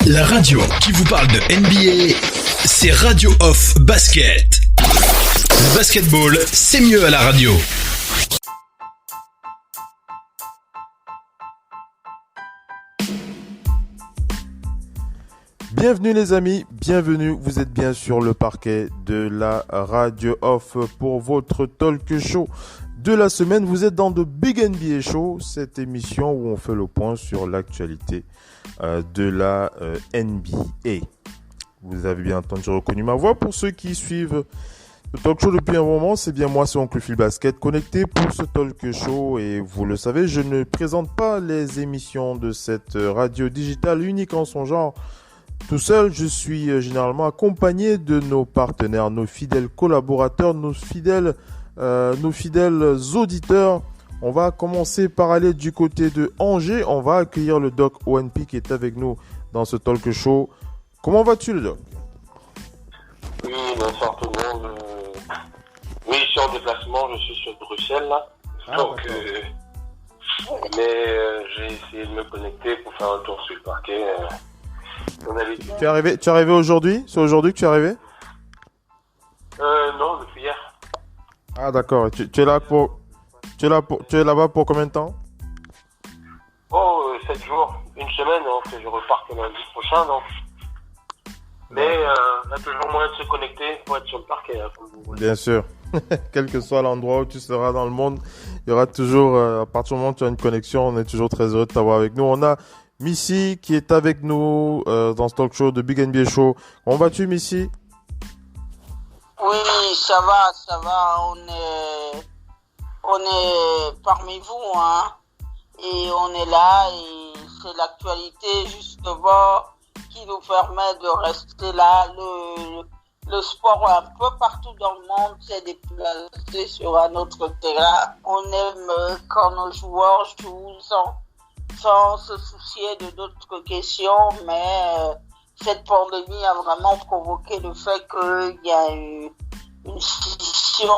La radio qui vous parle de NBA, c'est Radio Off Basket. Le basketball, c'est mieux à la radio. Bienvenue les amis, bienvenue, vous êtes bien sur le parquet de la Radio Off pour votre talk show de la semaine. Vous êtes dans The Big NBA Show, cette émission où on fait le point sur l'actualité de la NBA. Vous avez bien entendu reconnu ma voix. Pour ceux qui suivent le talk show depuis un moment, c'est bien moi, c'est Oncle Phil Basket, connecté pour ce talk show. Et vous le savez, je ne présente pas les émissions de cette radio digitale unique en son genre tout seul. Je suis généralement accompagné de nos partenaires, nos fidèles collaborateurs, nos fidèles auditeurs. On va commencer par aller du côté de Angers. On va accueillir le Doc ONP qui est avec nous dans ce talk show. Comment vas-tu, le Doc? Oui, bonsoir tout le monde. Oui, je suis en déplacement, je suis sur Bruxelles là. J'ai essayé de me connecter pour faire un tour sur le parquet. Tu es arrivé aujourd'hui? C'est aujourd'hui que tu es arrivé? Non, depuis hier. Ah d'accord. Tu es là bas pour combien de temps? 7 jours, une semaine, donc je repars que lundi prochain, donc. Mais il y a toujours moyen de se connecter pour être sur le parquet, comme vous voulez. Bien sûr. Quel que soit l'endroit où tu seras dans le monde, il y aura toujours, à partir du moment où tu as une connexion, on est toujours très heureux de t'avoir avec nous. On a Missy qui est avec nous dans ce talk show de Big NBA Show. Comment vas-tu, Missy? Oui, ça va. On est parmi vous, hein. Et on est là et c'est l'actualité justement qui nous permet de rester là. Le sport un peu partout dans le monde s'est déplacé sur un autre terrain. On aime quand nos joueurs jouent sans se soucier de d'autres questions, mais cette pandémie a vraiment provoqué le fait qu'il y a eu une scission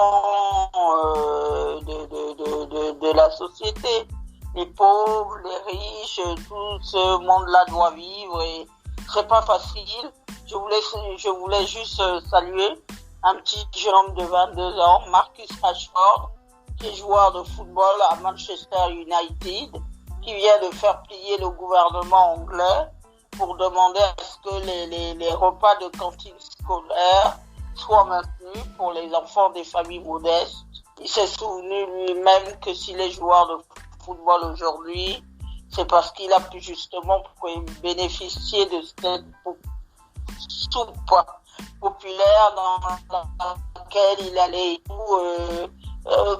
de la société. Les pauvres, les riches, tout ce monde-là doit vivre et c'est pas facile. Je voulais juste saluer un petit jeune homme de 22 ans, Marcus Rashford, qui est joueur de football à Manchester United, qui vient de faire plier le gouvernement anglais pour demander à ce que les repas de cantine scolaire soient maintenus pour les enfants des familles modestes. Il s'est souvenu lui-même que s'il est joueur de football aujourd'hui, c'est parce qu'il a pu justement bénéficier de cette soupe populaire dans laquelle il allait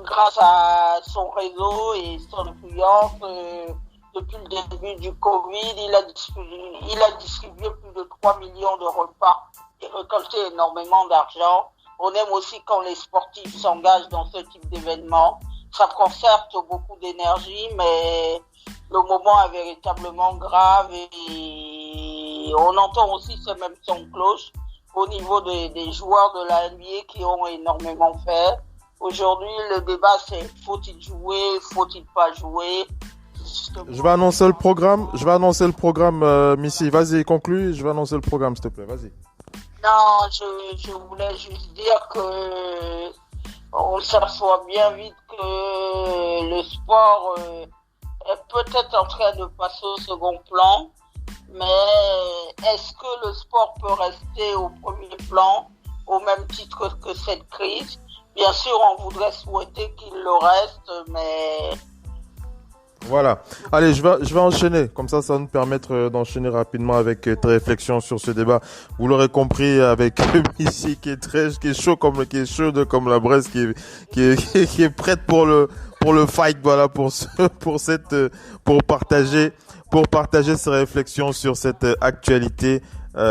grâce à son réseau et son influence. Depuis le début du Covid, il a distribué plus de 3 millions de repas et récolté énormément d'argent. On aime aussi quand les sportifs s'engagent dans ce type d'événement. Ça prend certes beaucoup d'énergie, mais le moment est véritablement grave et on entend aussi ces mêmes sons de cloche au niveau des joueurs de la NBA qui ont énormément fait. Aujourd'hui, le débat c'est faut-il jouer, faut-il pas jouer? Je vais annoncer le programme, Missy. Vas-y, conclue. Je vais annoncer le programme, s'il te plaît. Vas-y. Non, je voulais juste dire que on s'aperçoit bien vite que le sport est peut-être en train de passer au second plan, mais est-ce que le sport peut rester au premier plan au même titre que cette crise? Bien sûr, on voudrait souhaiter qu'il le reste, mais... Voilà. Allez, je vais enchaîner. Comme ça va nous permettre d'enchaîner rapidement avec tes réflexions sur ce débat. Vous l'aurez compris avec Missy qui est chaud comme la braise, qui est prête pour le fight. Voilà, pour partager ses réflexions sur cette actualité.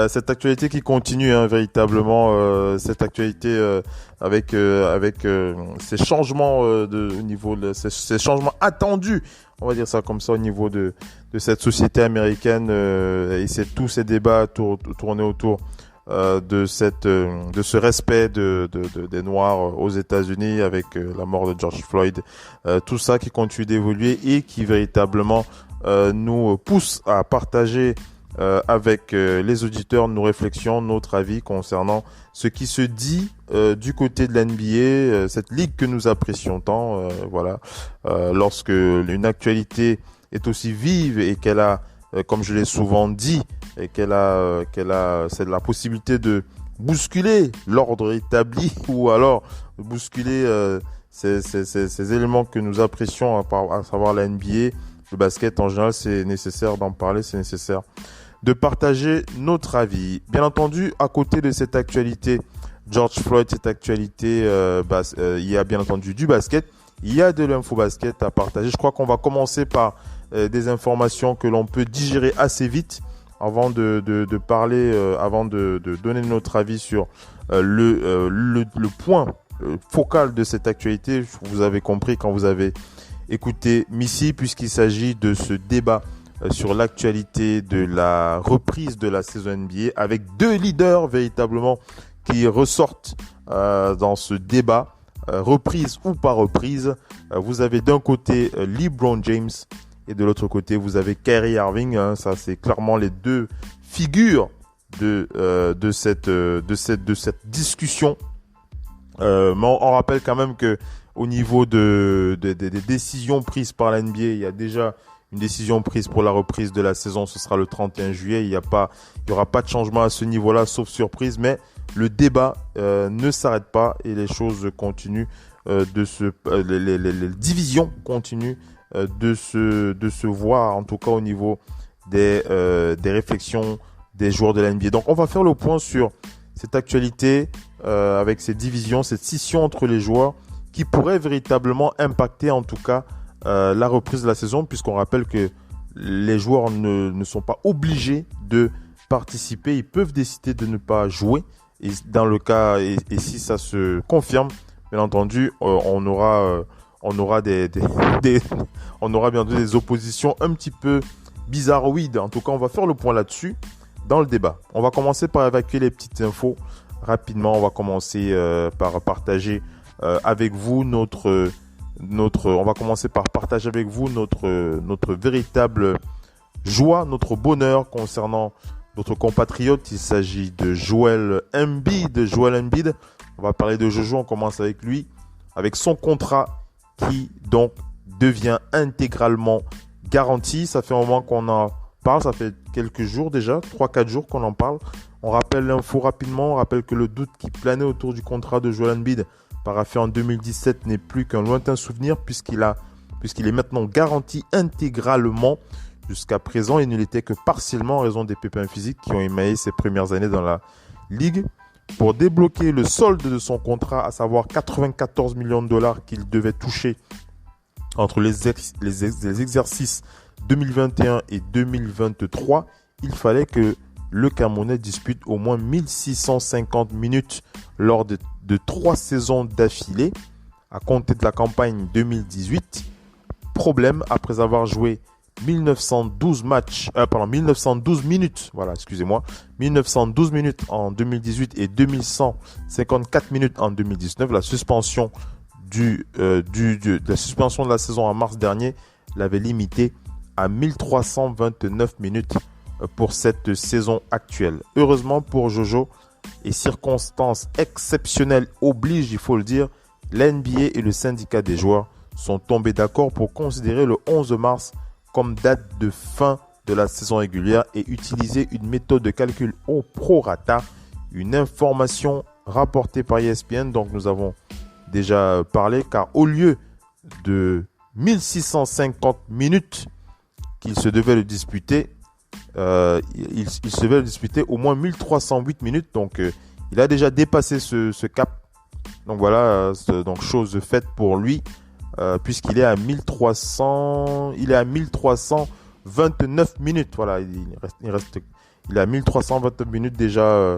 Cette actualité qui continue véritablement, cette actualité avec ces changements au niveau de ces changements attendus, on va dire ça comme ça, au niveau de cette société américaine, et c'est tous ces débats tournés autour de ce respect des Noirs aux États-Unis avec la mort de George Floyd, tout ça qui continue d'évoluer et qui véritablement nous pousse à partager avec les auditeurs nos réflexions, notre avis concernant ce qui se dit du côté de la NBA, cette ligue que nous apprécions tant. Voilà, lorsque une actualité est aussi vive et qu'elle a, comme je l'ai souvent dit, et qu'elle a c'est la possibilité de bousculer l'ordre établi ou alors bousculer ces éléments que nous apprécions, à savoir la NBA, le basket en général, c'est nécessaire d'en parler, c'est nécessaire de partager notre avis. Bien entendu, à côté de cette actualité George Floyd, cette actualité, il y a bien entendu du basket, il y a de l'info basket à partager. Je crois qu'on va commencer par des informations que l'on peut digérer assez vite avant de parler, avant de donner notre avis sur le point focal de cette actualité. Vous avez compris quand vous avez écouté Missy, puisqu'il s'agit de ce débat sur l'actualité de la reprise de la saison NBA avec deux leaders véritablement qui ressortent dans ce débat, reprise ou pas reprise. Vous avez d'un côté LeBron James et de l'autre côté vous avez Kyrie Irving. Ça c'est clairement les deux figures de cette discussion. Mais on rappelle quand même que au niveau des décisions prises par la NBA, il y a déjà une décision prise pour la reprise de la saison, ce sera le 31 juillet. Il y aura pas de changement à ce niveau-là, sauf surprise. Mais le débat ne s'arrête pas et les choses continuent les divisions continuent de se voir, en tout cas au niveau des réflexions des joueurs de la NBA. Donc on va faire le point sur cette actualité avec ces divisions, cette scission entre les joueurs qui pourrait véritablement impacter en tout cas la reprise de la saison, puisqu'on rappelle que les joueurs ne sont pas obligés de participer, ils peuvent décider de ne pas jouer, et dans le cas et si ça se confirme, bien entendu, on aura bientôt des oppositions un petit peu bizarroïdes. En tout cas, on va faire le point là-dessus dans le débat. On va commencer par évacuer les petites infos rapidement. On va commencer par partager avec vous on va commencer par partager avec vous notre véritable joie, notre bonheur concernant notre compatriote. Il s'agit de Joel Embiid. On va parler de Jojo, on commence avec lui, avec son contrat qui donc devient intégralement garanti. Ça fait un moment qu'on en parle, ça fait quelques jours déjà, 3-4 jours qu'on en parle. On rappelle l'info rapidement, on rappelle que le doute qui planait autour du contrat de Joel Embiid paraphé en 2017 n'est plus qu'un lointain souvenir puisqu'il est maintenant garanti intégralement. Jusqu'à présent, il ne l'était que partiellement en raison des pépins physiques qui ont émaillé ses premières années dans la ligue. Pour débloquer le solde de son contrat, à savoir 94 millions de dollars qu'il devait toucher entre les exercices 2021 et 2023, il fallait que le Camerounais dispute au moins 1650 minutes lors de 3 saisons d'affilée à compter de la campagne 2018. Problème, après avoir joué 1912 minutes, 1912 minutes en 2018 et 2154 minutes en 2019, la suspension la suspension de la saison en mars dernier l'avait limité à 1329 minutes pour cette saison actuelle. Heureusement pour Jojo, et circonstances exceptionnelles obligent, il faut le dire, la NBA et le syndicat des joueurs sont tombés d'accord pour considérer le 11 mars comme date de fin de la saison régulière et utiliser une méthode de calcul au prorata, une information rapportée par ESPN, donc nous avons déjà parlé, car au lieu de 1650 minutes qu'il se devait le disputer, il se devait le disputer au moins 1308 minutes, donc il a déjà dépassé ce cap. Donc voilà, donc chose faite pour lui, puisqu'il est à 1329 minutes. Voilà, il est à 1329 minutes déjà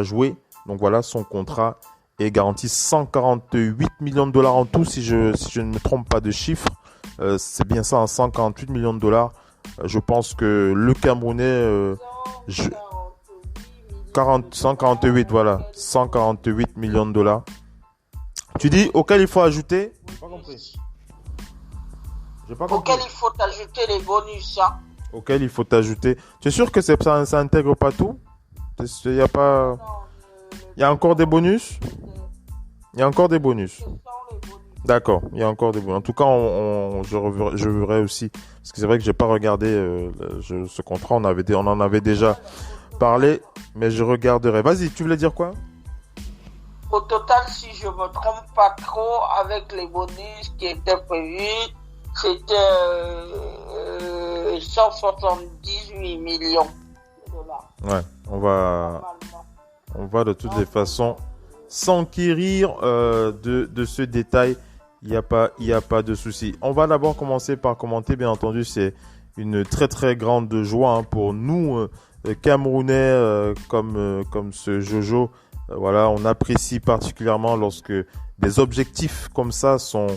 joué. Donc voilà, son contrat est garanti 148 millions de dollars en tout, si je ne me trompe pas de chiffre. C'est bien ça, 148 millions de dollars. Je pense que le Camerounais 148, voilà, 148 millions de dollars. Tu dis auquel il faut ajouter? J'ai pas compris. Auquel il faut ajouter les bonus, hein. auquel il faut t'ajouter. Tu es sûr que ça intègre pas tout? Il y a pas, il y a encore des bonus? Il y a encore des bonus. D'accord, il y a encore des bonus. En tout cas, je verrai aussi, parce que c'est vrai que j'ai pas regardé ce contrat. On en avait déjà parlé, mais je regarderai. Vas-y, tu voulais dire quoi? Au total, si je me trompe pas trop, avec les bonus qui étaient prévus, c'était 178 millions de dollars. Ouais, on va de toutes les façons s'enquérir de ce détail. Il y a pas de souci. On va d'abord commencer par commenter. Bien entendu, c'est une très très grande joie pour nous Camerounais comme ce Jojo. Voilà, on apprécie particulièrement lorsque des objectifs comme ça sont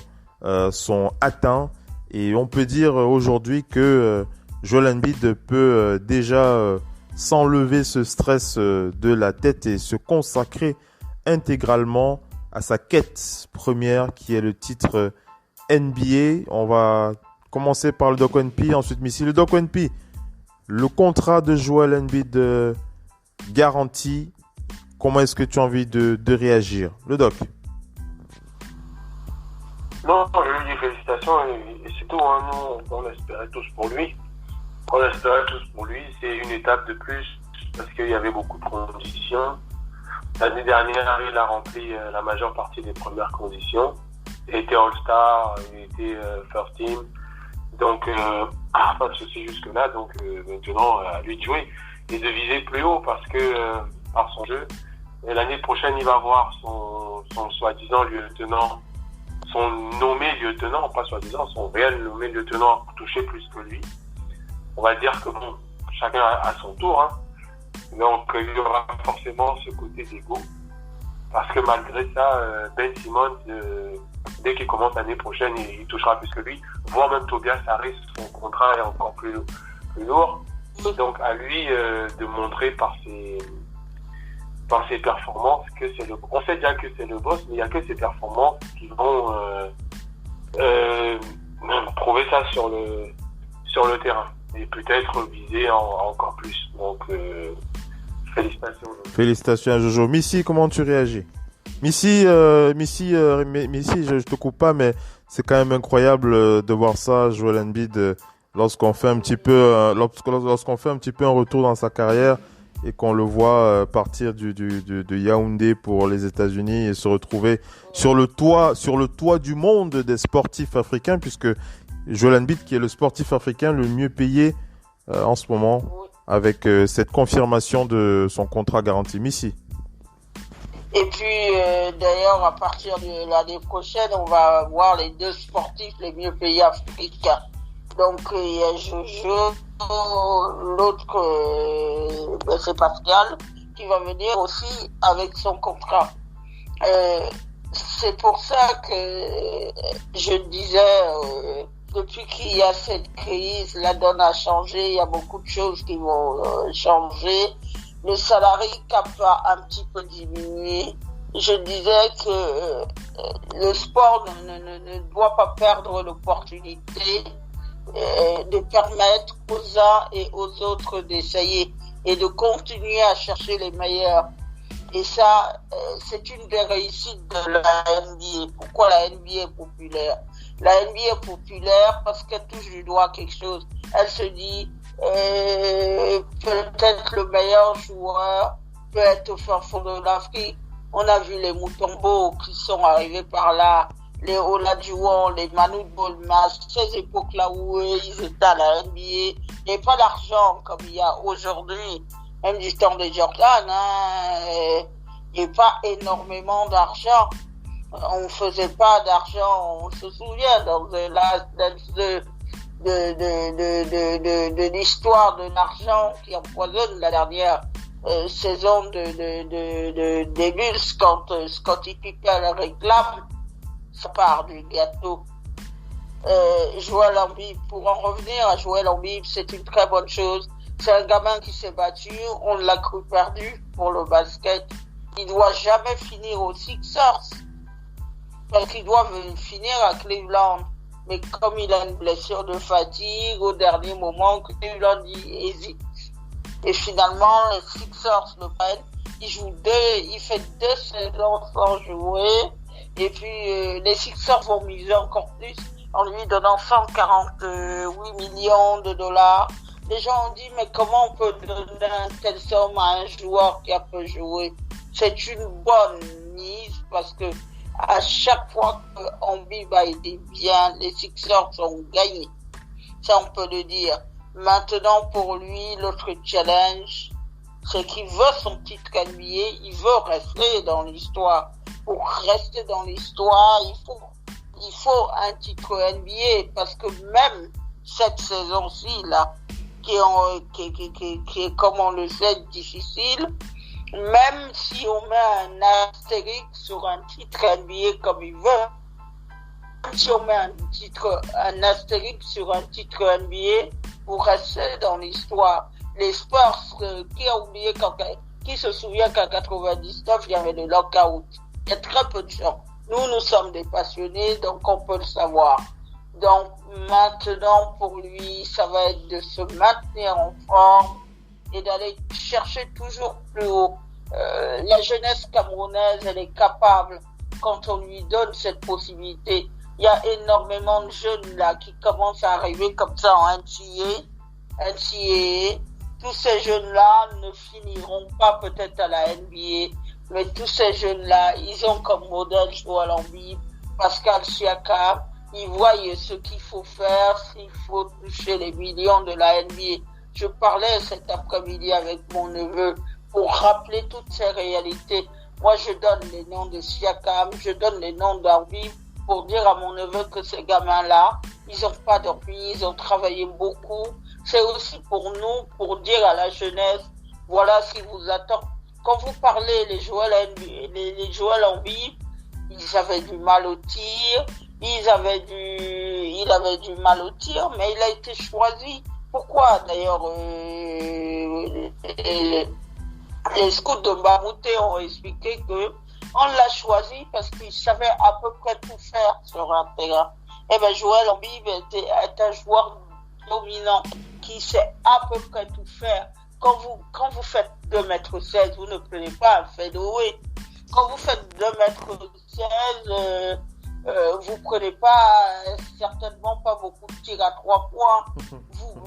atteints. Et on peut dire aujourd'hui que Joel Embiid peut déjà s'enlever ce stress de la tête et se consacrer intégralement à sa quête première qui est le titre NBA. On va commencer par le Doc NP, ensuite Missy. Le Doc NP, le contrat de Joel Embiid garanti. Comment est-ce que tu as envie de réagir? Le Doc. Non, je lui dis félicitations et c'est tout. Hein. Nous, on espérait tous pour lui. C'est une étape de plus parce qu'il y avait beaucoup de conditions. L'année dernière, il a rempli la majeure partie des premières conditions. Il était All-Star, il était First Team. Donc, pas de souci jusque-là. Donc, maintenant, à lui de jouer et de viser plus haut parce que par son jeu. Et l'année prochaine, il va avoir son soi-disant lieutenant, son nommé lieutenant, pas soi-disant, son réel nommé lieutenant pour toucher plus que lui. On va dire que bon, chacun à son tour, hein. Donc, il y aura forcément ce côté d'ego. Parce que malgré ça, Ben Simmons, dès qu'il commence l'année prochaine, il touchera plus que lui. Voire même Tobias Harris, son contrat est encore plus lourd. Donc, à lui de montrer par ses performances que c'est le. On sait déjà que c'est le boss, mais il n'y a que ses performances qui vont prouver ça sur le terrain et peut-être viser encore plus. Donc félicitations. Félicitations à Jojo. Missy, comment tu réagis? Missy, je te coupe pas, mais c'est quand même incroyable de voir ça, Joel Embiid, lorsqu'on fait un petit peu un retour dans sa carrière. Et qu'on le voit partir de Yaoundé pour les États-Unis et se retrouver sur le toit du monde des sportifs africains, puisque Joel Embiid qui est le sportif africain le mieux payé en ce moment, avec cette confirmation de son contrat garanti. Missy. Et puis d'ailleurs, à partir de l'année prochaine, on va voir les deux sportifs les mieux payés africains. Donc il y a Jojo, l'autre c'est Pascal qui va venir aussi avec son contrat. C'est pour ça que je disais depuis qu'il y a cette crise, la donne a changé, il y a beaucoup de choses qui vont changer. Le salarié cap va un petit peu diminuer. Je disais que le sport ne doit pas perdre l'opportunité de permettre aux uns et aux autres d'essayer et de continuer à chercher les meilleurs. Et ça, c'est une des réussites de la NBA. Pourquoi la NBA est populaire? La NBA est populaire parce qu'elle touche du doigt quelque chose. Elle se dit, peut-être le meilleur joueur peut être au fin fond de l'Afrique. On a vu les Mutombo qui sont arrivés par là, les Olajuwon, les Manu Bolmas, ces époques-là où ils étaient à la NBA. Il n'y avait pas d'argent comme il y a aujourd'hui, même du temps de Jordan, il n'y avait pas énormément d'argent. On faisait pas d'argent, on se souvient dans de l'histoire de l'argent qui empoisonne la dernière saison des Bulls quand Scottie Pippen réclame, ça part du gâteau. Joel Embiid, pour en revenir à Joel Embiid, c'est une très bonne chose. C'est un gamin qui s'est battu, on l'a cru perdu pour le basket. Il doit jamais finir aux Sixers. Parce qu'ils doivent finir à Cleveland. Mais comme il a une blessure de fatigue, au dernier moment, Cleveland hésite. Et finalement, les Sixers le prennent. Il fait 2 saisons sans jouer. Et puis, les Sixers vont miser encore plus en lui donnant 148 millions de dollars. Les gens ont dit, mais comment on peut donner une telle somme à un joueur qui a peu joué? C'est une bonne mise parce que à chaque fois que Embiid a été bien, les Sixers ont gagné. Ça, on peut le dire. Maintenant, pour lui, l'autre challenge, c'est qu'il veut son titre NBA, il veut rester dans l'histoire. Pour rester dans l'histoire, il faut un titre NBA parce que même cette saison-ci, là, qui est, comme on le sait, difficile, même si on met un astérisque sur un titre NBA comme il veut, même si on met un astérisque sur un titre NBA, vous restez dans l'histoire. Les Spurs, qui se souvient qu'en 99, il y avait le lockout. Il y a très peu de gens. Nous sommes des passionnés, donc on peut le savoir. Donc maintenant, pour lui, ça va être de se maintenir en forme et d'aller chercher toujours plus haut. La jeunesse camerounaise, elle est capable quand on lui donne cette possibilité. Il y a énormément de jeunes là qui commencent à arriver comme ça en NCAA. Tous ces jeunes-là ne finiront pas peut-être à la NBA, mais tous ces jeunes-là, ils ont comme modèle Joel Embiid, Pascal Siakam. Ils voient ce qu'il faut faire s'il faut toucher les millions de la NBA. Je parlais cet après-midi avec mon neveu pour rappeler toutes ces réalités. Moi, je donne les noms de Siakam, je donne les noms d'Embiid pour dire à mon neveu que ces gamins-là, ils n'ont pas dormi, ils ont travaillé beaucoup. C'est aussi pour nous, pour dire à la jeunesse, voilà ce qui vous attend. Quand vous parlez les Joel Embiid, ils avaient du mal au tir, il avait du mal au tir, mais il a été choisi. Pourquoi d'ailleurs les scouts de Mbamute ont expliqué que on l'a choisi parce qu'il savait à peu près tout faire sur un terrain. Eh ben Joel Embiid est un joueur dominant qui sait à peu près tout faire. Quand vous faites 2m16, vous ne prenez pas un fadeaway. Quand vous faites 2m16, vous prenez pas, certainement pas beaucoup de tirs à 3 points.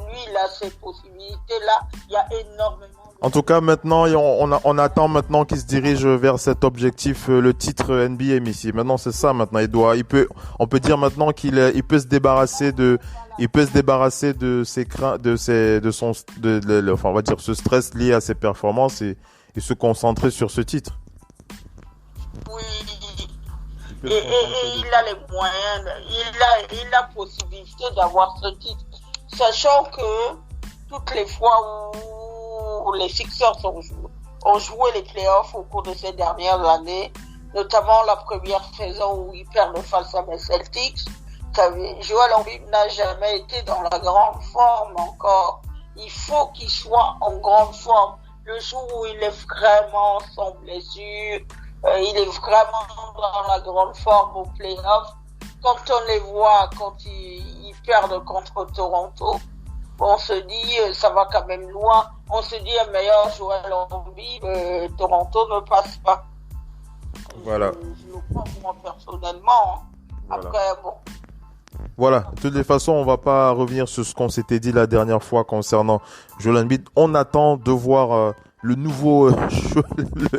Lui, il a ces possibilités-là. Il y a énormément. En tout cas, maintenant, on attend maintenant qu'il se dirige vers cet objectif, le titre NBA, Missy. Maintenant, c'est ça, maintenant. On peut dire maintenant il peut se débarrasser de ses craintes, on va dire, ce stress lié à ses performances et se concentrer sur ce titre. Oui. Et il a les moyens, il a la possibilité d'avoir ce titre. Sachant que toutes les fois où les Sixers ont joué les playoffs au cours de ces dernières années, notamment la première saison où ils perdent face à les Celtics, Joel Embiid n'a jamais été dans la grande forme encore. Il faut qu'il soit en grande forme. Le jour où il est vraiment sans blessure, il est vraiment dans la grande forme au playoff. Quand on les voit, quand ils perdent contre Toronto, on se dit ça va quand même loin. On se dit un meilleur Joel Embiid, Toronto ne passe pas. Voilà. Je le crois moi personnellement. Voilà. Après, bon. Voilà, de toutes les façons, on va pas revenir sur ce qu'on s'était dit la dernière fois concernant Joel Embiid. On attend de voir le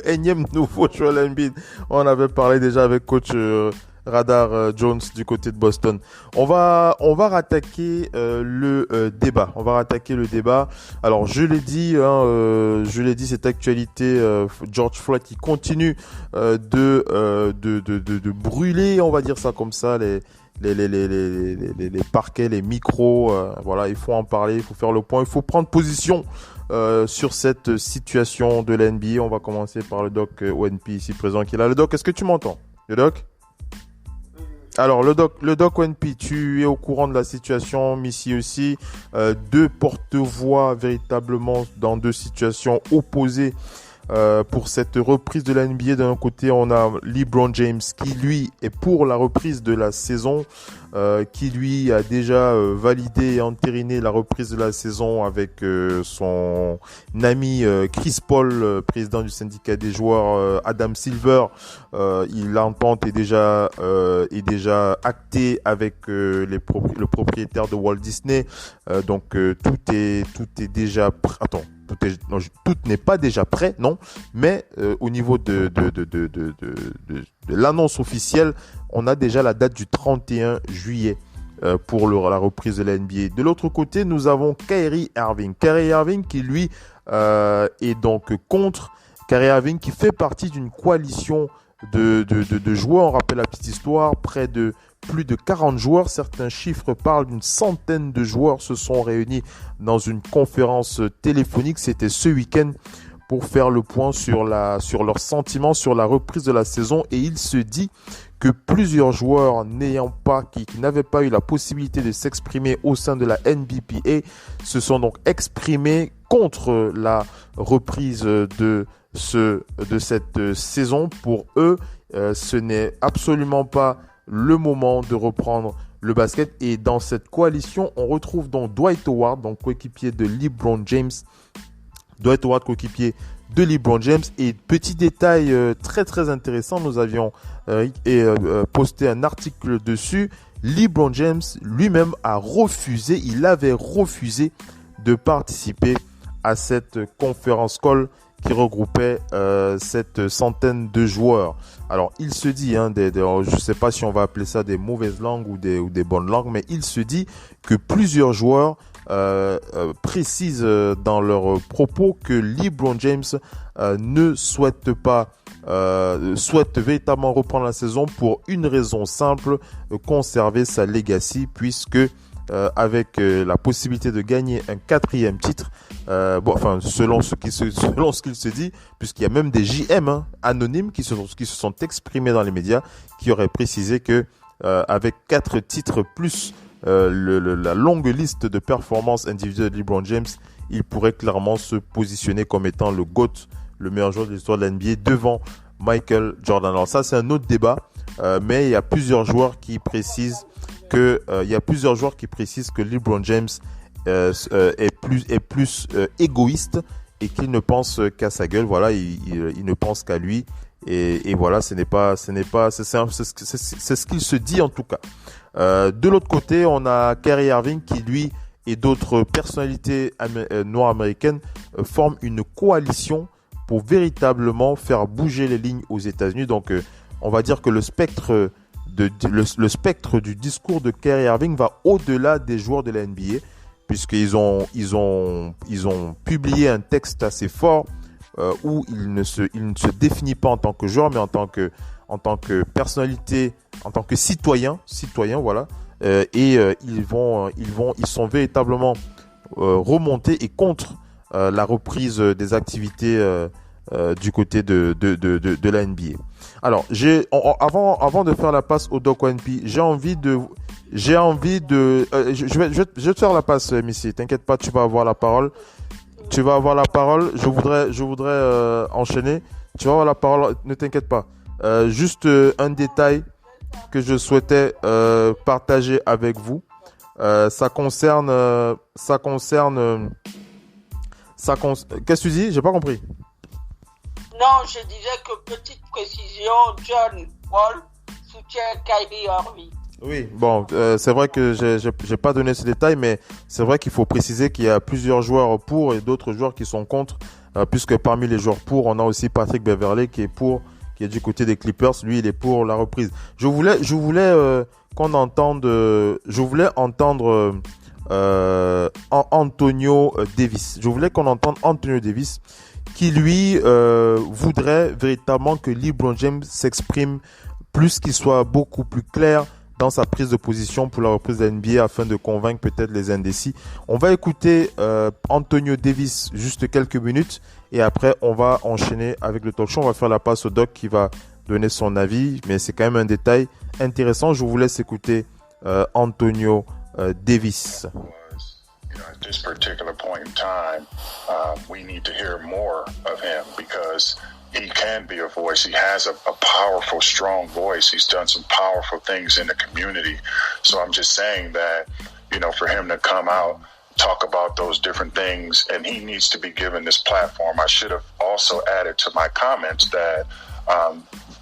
énième nouveau Joel Embiid. On avait parlé déjà avec coach Radar Jones du côté de Boston. On va rattaquer le débat. On va rattaquer le débat. Alors je l'ai dit, cette actualité George Floyd qui continue de brûler, on va dire ça comme ça, les parquets, les micros, voilà, il faut en parler, il faut faire le point, il faut prendre position sur cette situation de la NBA. On va commencer par le doc ONP ici présent qui est là. Le doc, est-ce que tu m'entends? Le doc? Alors le doc ONP, tu es au courant de la situation, Missy aussi, deux porte-voix véritablement dans deux situations opposées. Pour cette reprise de la NBA, d'un côté on a LeBron James qui lui est pour la reprise de la saison, qui lui a déjà validé et entériné la reprise de la saison avec son ami Chris Paul, président du syndicat des joueurs, Adam Silver. L'entente est déjà actée avec le propriétaire de Walt Disney. Donc tout est déjà prêt. Attends. Tout n'est pas déjà prêt, non, mais au niveau de l'annonce officielle, on a déjà la date du 31 juillet pour la reprise de la NBA. De l'autre côté, nous avons Kyrie Irving. Kyrie Irving qui, lui, est donc contre. Kyrie Irving qui fait partie d'une coalition de joueurs. On rappelle la petite histoire, plus de 40 joueurs, certains chiffres parlent d'une centaine de joueurs se sont réunis dans une conférence téléphonique, c'était ce week-end, pour faire le point sur leurs sentiments sur la reprise de la saison. Et il se dit que plusieurs joueurs qui n'avaient pas eu la possibilité de s'exprimer au sein de la NBPA se sont donc exprimés contre la reprise de cette saison. Pour eux, ce n'est absolument pas le moment de reprendre le basket. Et dans cette coalition, on retrouve donc Dwight Howard, donc coéquipier de LeBron James. Dwight Howard, coéquipier de LeBron James. Et petit détail très très intéressant, nous avions posté un article dessus. LeBron James lui-même il avait refusé de participer à cette conférence call qui regroupait cette centaine de joueurs. Alors, il se dit, je ne sais pas si on va appeler ça des mauvaises langues ou des bonnes langues, mais il se dit que plusieurs joueurs précisent dans leurs propos que LeBron James ne souhaite véritablement reprendre la saison pour une raison simple, conserver sa legacy, puisque avec la possibilité de gagner un 4e titre, selon ce qu'il se dit, puisqu'il y a même des JM anonymes qui se sont exprimés dans les médias, qui auraient précisé que avec 4 titres plus la longue liste de performances individuelles de LeBron James, il pourrait clairement se positionner comme étant le GOAT, le meilleur joueur de l'histoire de la NBA, devant Michael Jordan. Alors ça, c'est un autre débat, mais il y a plusieurs joueurs qui précisent que LeBron James est plus égoïste et qu'il ne pense qu'à sa gueule. Voilà, il ne pense qu'à lui. Et voilà, c'est ce qu'il se dit en tout cas. De l'autre côté, on a Kyrie Irving qui, lui, et d'autres personnalités noires américaines forment une coalition pour véritablement faire bouger les lignes aux États-Unis. Donc, on va dire que le spectre du discours de Kyrie Irving va au-delà des joueurs de la NBA, puisqu'ils ont publié un texte assez fort où il ne se définit pas en tant que joueur, mais en tant que personnalité, en tant que citoyen, voilà. Ils sont véritablement remontés et contre la reprise des activités du côté de la NBA. Alors, avant de faire la passe au Doc ONP, je vais te faire la passe, Missy. T'inquiète pas, tu vas avoir la parole. Je voudrais enchaîner. Tu vas avoir la parole. Ne t'inquiète pas. Juste un détail que je souhaitais partager avec vous. Ça concerne. Qu'est-ce que tu dis? J'ai pas compris. Non, je disais que petite précision, John Wall soutient Kyrie Irving. Oui, bon, c'est vrai que j'ai pas donné ce détail, mais c'est vrai qu'il faut préciser qu'il y a plusieurs joueurs pour et d'autres joueurs qui sont contre, puisque parmi les joueurs pour, on a aussi Patrick Beverley qui est du côté des Clippers. Lui, il est pour la reprise. Je voulais entendre Antonio Davis. Je voulais qu'on entende Antonio Davis, qui lui voudrait véritablement que LeBron James s'exprime plus, qu'il soit beaucoup plus clair dans sa prise de position pour la reprise de la NBA afin de convaincre peut-être les indécis. On va écouter Antonio Davis juste quelques minutes et après on va enchaîner avec le talk show. On va faire la passe au doc qui va donner son avis, mais c'est quand même un détail intéressant. Je vous laisse écouter Antonio Davis. At this particular point in time, we need to hear more of him because he can be a voice. He has a powerful, strong voice. He's done some powerful things in the community. So I'm just saying that, you know, for him to come out, talk about those different things, and he needs to be given this platform. I should have also added to my comments that,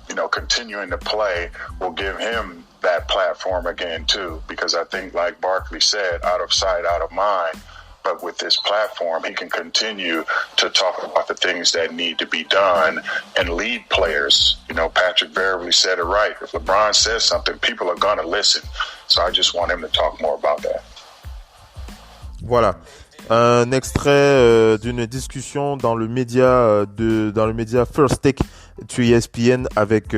you know, continuing to play will give him that platform again too, because I think, like Barkley said, out of sight, out of mind. But with this platform, he can continue to talk about the things that need to be done and lead players. You know, Patrick Beverley said it right. If LeBron says something, people are going to listen. So I just want him to talk more about that. Voilà. Un extrait d'une discussion dans le média First Take to ESPN avec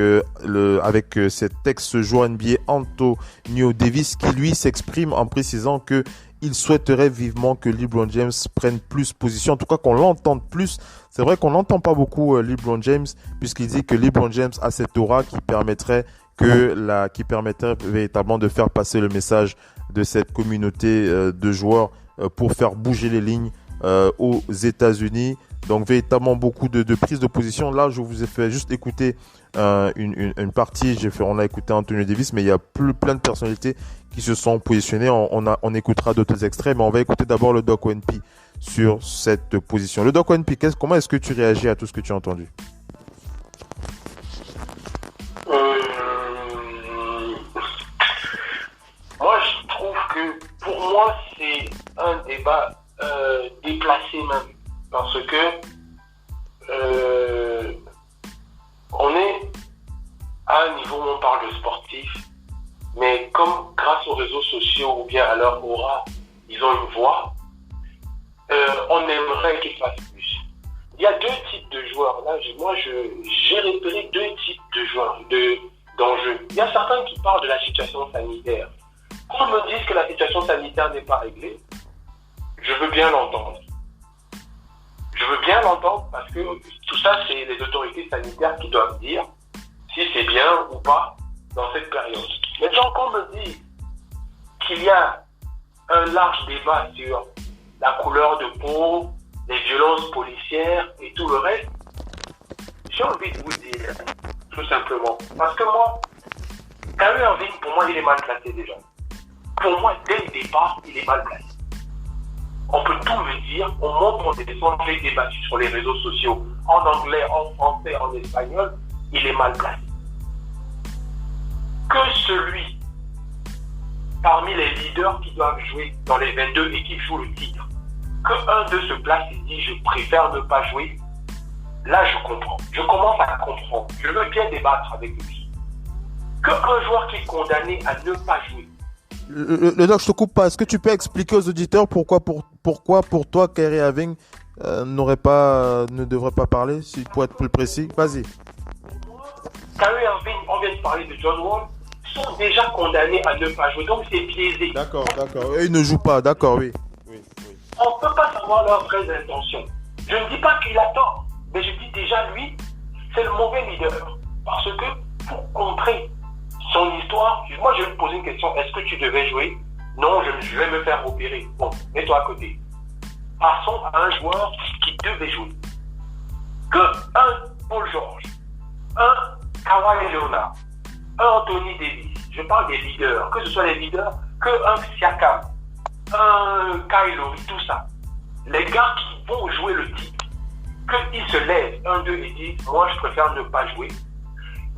cet ex-joueur NBA Antonio Davis qui lui s'exprime en précisant que il souhaiterait vivement que LeBron James prenne plus position, en tout cas qu'on l'entende plus. C'est vrai qu'on n'entend pas beaucoup LeBron James, puisqu'il dit que LeBron James a cette aura qui permettrait véritablement de faire passer le message de cette communauté de joueurs pour faire bouger les lignes aux États-Unis. Donc véritablement beaucoup de prises de position. Là, je vous ai fait juste écouter une partie. On a écouté Antonio Davis, mais il y a plein de personnalités qui se sont positionnées. On écoutera d'autres extraits, mais on va écouter d'abord le Doc ONP sur cette position. Le Doc ONP, comment est-ce que tu réagis à tout ce que tu as entendu? Moi, je trouve que pour moi, c'est un débat déplacé même. Parce que on est à un niveau où on parle de sportif, mais comme grâce aux réseaux sociaux ou bien à leur aura, ils ont une voix, on aimerait qu'ils fassent plus. Il y a deux types de joueurs. Là, j'ai repéré deux types de joueurs, d'enjeux. Il y a certains qui parlent de la situation sanitaire. Quand on me dit que la situation sanitaire n'est pas réglée, je veux bien l'entendre. Je veux bien l'entendre parce que tout ça, c'est les autorités sanitaires qui doivent dire si c'est bien ou pas dans cette période. Maintenant, quand on me dit qu'il y a un large débat sur la couleur de peau, les violences policières et tout le reste, j'ai envie de vous dire, tout simplement, parce que moi, Kyrie Irving, pour moi, il est mal placé déjà. Pour moi, dès le départ, il est mal placé. On peut tout me dire, on montre mon téléphone, j'ai débattu sur les réseaux sociaux, en anglais, en français, en espagnol, il est mal placé. Que celui, parmi les leaders qui doivent jouer dans les 22 et qui jouent le titre, que un d'eux se place et dit je préfère ne pas jouer, là je comprends. Je commence à comprendre. Je veux bien débattre avec lui. Qu'un joueur qui est condamné à ne pas jouer. Le doc, je te coupe pas. Est-ce que tu peux expliquer aux auditeurs pourquoi pour toi Kyrie Irving ne devrait pas parler, pour être plus précis? Vas-y. Kyrie Irving, on vient de parler de John Wall, sont déjà condamnés à ne pas jouer, donc c'est biaisé. D'accord. Et ils ne jouent pas, d'accord, oui. On ne peut pas savoir leurs vraies intentions. Je ne dis pas qu'il a tort, mais je dis déjà lui, c'est le mauvais leader. Parce que pour contrer son histoire, moi je vais me poser une question, est-ce que tu devais jouer? Non, je vais me faire opérer. Bon, mets-toi à côté. Passons à un joueur qui devait jouer. Que un Paul George, un Kawhi Leonard, un Anthony Davis, je parle des leaders, que ce soit les leaders, que un Siakam, un Kyle Lowry, tout ça. Les gars qui vont jouer le titre, qu'ils se lèvent, un d'eux, et disent, moi je préfère ne pas jouer.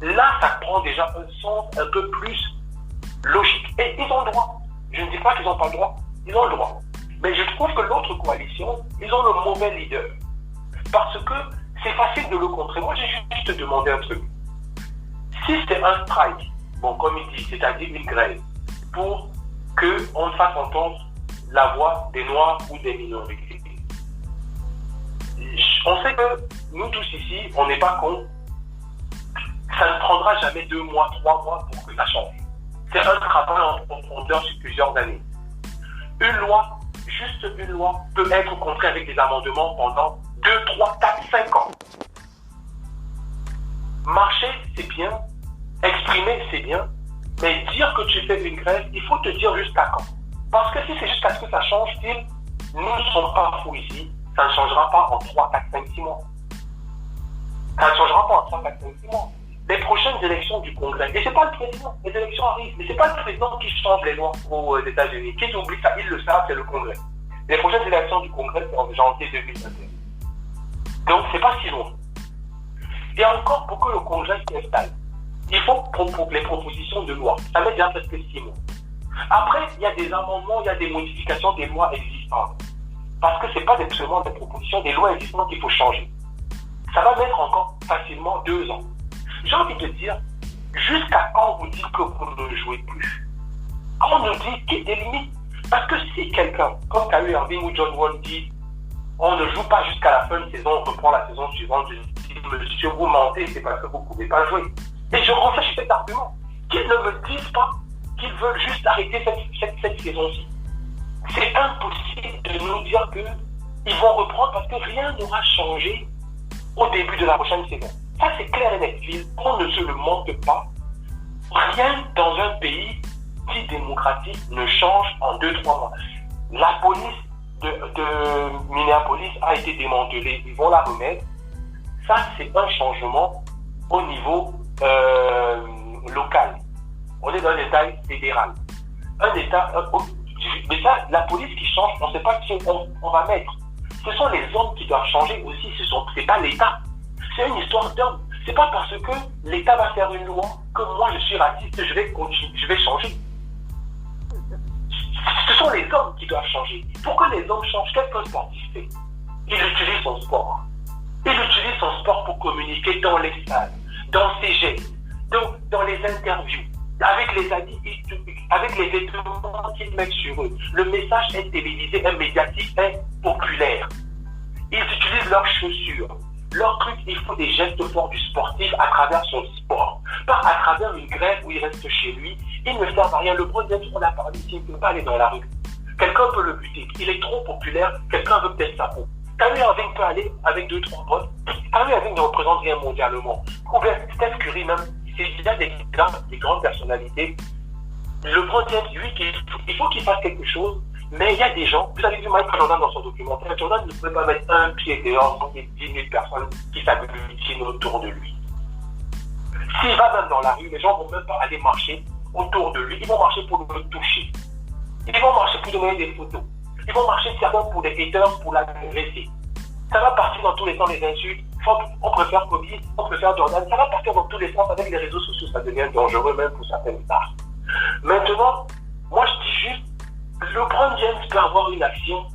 Là, ça prend déjà un sens un peu plus logique. Et ils ont le droit. Je ne dis pas qu'ils n'ont pas le droit. Ils ont le droit. Mais je trouve que l'autre coalition, ils ont le mauvais leader. Parce que c'est facile de le contrer. Moi, j'ai juste demandé un truc. Si c'était un strike, bon, comme il dit, c'est-à-dire une grève, pour qu'on fasse entendre la voix des Noirs ou des minorités. On sait que nous tous ici, on n'est pas cons. Ça ne prendra jamais 2 mois, 3 mois pour que ça change. C'est un travail en profondeur sur plusieurs années. Une loi, juste une loi, peut être contrée avec des amendements pendant 2, 3, 4, 5 ans. Marcher, c'est bien. Exprimer, c'est bien. Mais dire que tu fais une grève, il faut te dire jusqu'à quand. Parce que si c'est jusqu'à ce que ça change, nous ne sommes pas fous ici. Ça ne changera pas en 3, 4, 5, 6 mois. Ça ne changera pas en 3, 4, 5, 6 mois. Les prochaines élections du Congrès, et c'est pas le président, les élections arrivent, mais c'est pas le président qui change les lois aux États-Unis. Qui oublie ça, il le savent, c'est le Congrès. Les prochaines élections du Congrès, c'est en janvier 2021. Donc, c'est pas si loin. Et encore, pour que le Congrès s'installe, il faut les propositions de loi. Ça met déjà presque 6 mois. Après, il y a des amendements, il y a des modifications des lois existantes. Parce que c'est pas seulement des propositions, des lois existantes qu'il faut changer. Ça va mettre encore facilement 2 ans. J'ai envie de dire, jusqu'à quand vous dites que vous ne jouez plus? Quand on nous dit qu'il y a des limites. Parce que si quelqu'un, comme Kyrie Irving ou John Wall dit, on ne joue pas jusqu'à la fin de saison, on reprend la saison suivante, je dis, monsieur, vous mentez, c'est parce que vous ne pouvez pas jouer. Et je refais cet argument. Qu'ils ne me disent pas qu'ils veulent juste arrêter cette saison-ci. C'est impossible de nous dire qu'ils vont reprendre parce que rien n'aura changé au début de la prochaine saison. Ça, c'est clair et net. On ne se le montre pas. Rien dans un pays dit démocratique ne change en 2-3 mois. La police de Minneapolis a été démantelée. Ils vont la remettre. Ça, c'est un changement au niveau local. On est dans un État fédéral. Un État... mais ça, la police qui change, on ne sait pas qui on va mettre. Ce sont les hommes qui doivent changer aussi. C'est pas l'État. C'est une histoire d'hommes. C'est pas parce que l'État va faire une loi que moi je suis raciste, je vais changer. Ce sont les hommes qui doivent changer. Pour que les hommes changent, qu'est-ce qu'un sportif fait? Il utilise son sport. Il utilise son sport pour communiquer dans les salles, dans ses gestes, dans les interviews, avec les amis, avec les vêtements qu'ils mettent sur eux. Le message est télévisé, est médiatique, est populaire. Ils utilisent leurs chaussures. Leur truc, il faut des gestes forts du sportif à travers son sport. Pas à travers une grève où il reste chez lui. Il ne sert à rien. Le Bron James, on a parlé ici, il ne peut pas aller dans la rue. Quelqu'un peut le buter. Il est trop populaire. Quelqu'un veut peut-être sa peau. Kyrie Irving peut aller avec 2-3 potes. Kyrie Irving ne représente rien mondialement. Ou bien Steph Curry même. Il y a des grandes personnalités. Le Bron James, lui, il faut qu'il fasse quelque chose. Mais il y a des gens, vous avez vu Michael Jordan dans son documentaire, Jordan ne pouvait pas mettre un pied dehors sans qu'il y ait 10 000 personnes qui s'agglutinent autour de lui. S'il va même dans la rue, les gens ne vont même pas aller marcher autour de lui, ils vont marcher pour le toucher. Ils vont marcher pour demander des photos. Ils vont marcher certains pour des haters, pour l'agresser. Ça va partir dans tous les sens, les insultes. On préfère Kobe, on préfère Jordan. Ça va partir dans tous les sens avec les réseaux sociaux, ça devient dangereux même pour certaines stars. Maintenant, moi je dis juste, LeBron James peut avoir une action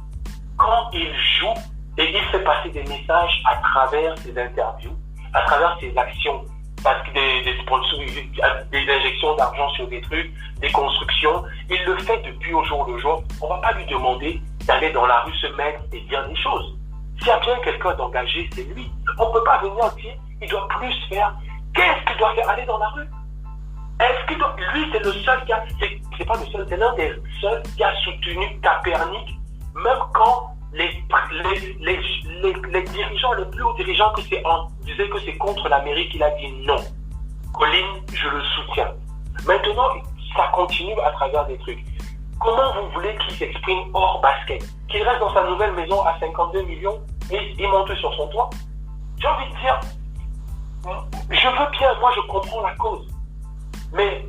quand il joue et il fait passer des messages à travers ses interviews, à travers ses actions, parce que des sponsors, des injections d'argent sur des trucs, des constructions. Il le fait depuis au jour le jour. On ne va pas lui demander d'aller dans la rue se mettre et dire des choses. S'il y a bien quelqu'un d'engagé, c'est lui. On ne peut pas venir dire il doit plus faire. Qu'est-ce qu'il doit faire? Aller dans la rue? Est-ce que lui, c'est le seul qui a, c'est pas le seul, c'est l'un des seuls qui a soutenu Kaepernick, même quand les dirigeants, les plus hauts dirigeants disaient que c'est contre l'Amérique, il a dit non. Colin, je le soutiens. Maintenant, ça continue à travers des trucs. Comment vous voulez qu'il s'exprime hors basket? Qu'il reste dans sa nouvelle maison à 52 millions et il monte sur son toit? J'ai envie de dire, je veux bien, moi je comprends la cause. Mais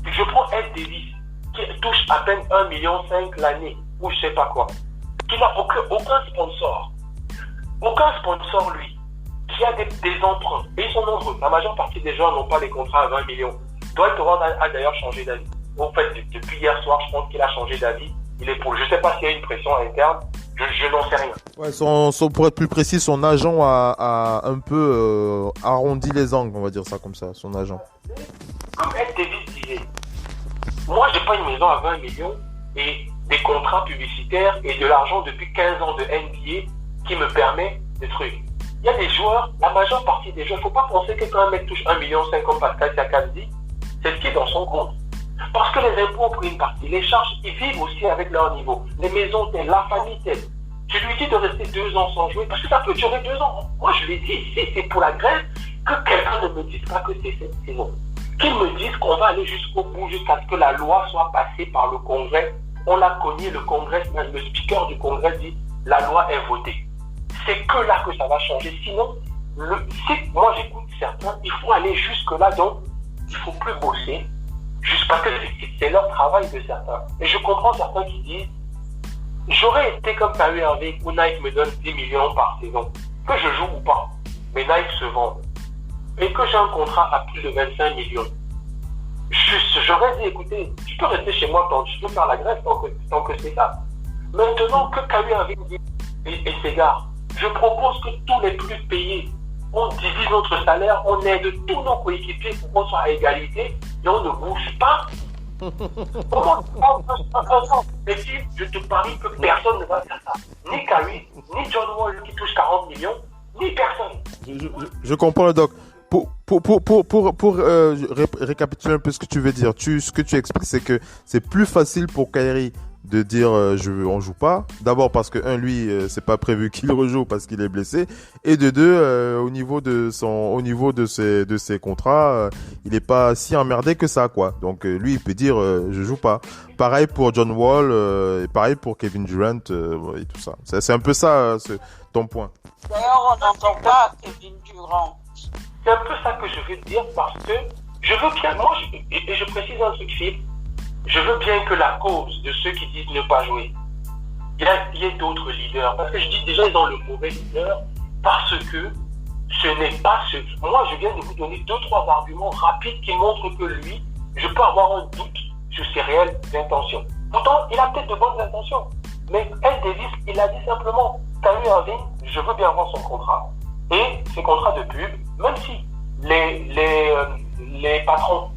je prends Ed Davis, qui touche à peine 1,5 million l'année, ou je sais pas quoi, qui n'a aucun sponsor. Aucun sponsor, lui, qui a des emprunts. Et ils sont nombreux. La majeure partie des gens n'ont pas les contrats à 20 millions. Dwight Howard a d'ailleurs changé d'avis. En fait, depuis hier soir, je pense qu'il a changé d'avis. Il est pour. Je sais pas s'il y a une pression interne. Je n'en sais rien. Ouais, pour être plus précis, son agent a un peu arrondi les angles, on va dire ça comme ça, son agent. Comme Ed Davis disait, moi j'ai pas une maison à 20 millions et des contrats publicitaires et de l'argent depuis 15 ans de NBA qui me permet des trucs. Il y a des joueurs, la majeure partie des joueurs, il ne faut pas penser que quand un mec touche 1,5 million comme Pascal Siakam dit, c'est ce qui est dans son compte. Parce que les impôts ont pris une partie, les charges, ils vivent aussi avec leur niveau. Les maisons telles, la famille telle. Je lui dis de rester 2 ans sans jouer, parce que ça peut durer 2 ans. Moi je lui ai dit, si c'est pour la grève, que quelqu'un ne me dise pas que c'est cette saison. Qu'ils me disent qu'on va aller jusqu'au bout, jusqu'à ce que la loi soit passée par le Congrès. On l'a cogné, le Congrès, le speaker du Congrès dit, la loi est votée. C'est que là que ça va changer. Sinon, si moi j'écoute certains, il faut aller jusque-là, donc il faut plus bosser, juste parce que c'est leur travail de certains. Et je comprends certains qui disent, j'aurais été comme Kyrie Irving où Nike me donne 10 millions par saison, que je joue ou pas, mais Nike se vend, et que j'ai un contrat à plus de 25 millions. J'aurais dit, écoutez, je peux rester chez moi, je peux faire la grève tant que c'est ça. Maintenant que Kyrie Irving dit et s'égare, je propose que tous les plus payés, on divise notre salaire, on aide tous nos coéquipiers pour qu'on soit à égalité et on ne bouge pas. Comment je te parie que personne ne va faire ça. Ni Kyrie, ni John Wall qui touche 40 millions, ni personne. Je comprends le doc. Pour récapituler un peu ce que tu veux dire, ce que tu expliques, c'est que c'est plus facile pour Kyrie de dire on joue pas. D'abord parce que lui c'est pas prévu qu'il rejoue parce qu'il est blessé, et de deux au niveau de ses contrats, il est pas si emmerdé que ça quoi. Donc lui il peut dire je joue pas. Pareil pour John Wall et pareil pour Kevin Durant et tout ça. C'est un peu ça ton point. D'ailleurs on n'entend pas Kevin Durant. C'est un peu ça que je veux dire parce que je veux bien, moi, et je précise un truc, Philippe, je veux bien que la cause de ceux qui disent ne pas jouer, il y ait d'autres leaders. Parce que je dis déjà, ils ont le mauvais leader parce que ce n'est pas ce. Moi, je viens de vous donner 2-3 arguments rapides qui montrent que lui, je peux avoir un doute sur ses réelles intentions. Pourtant, il a peut-être de bonnes intentions. Mais Ed Davis, il a dit simplement, Kyrie Irving, je veux bien avoir son contrat. Et ces contrats de pub, même si les patrons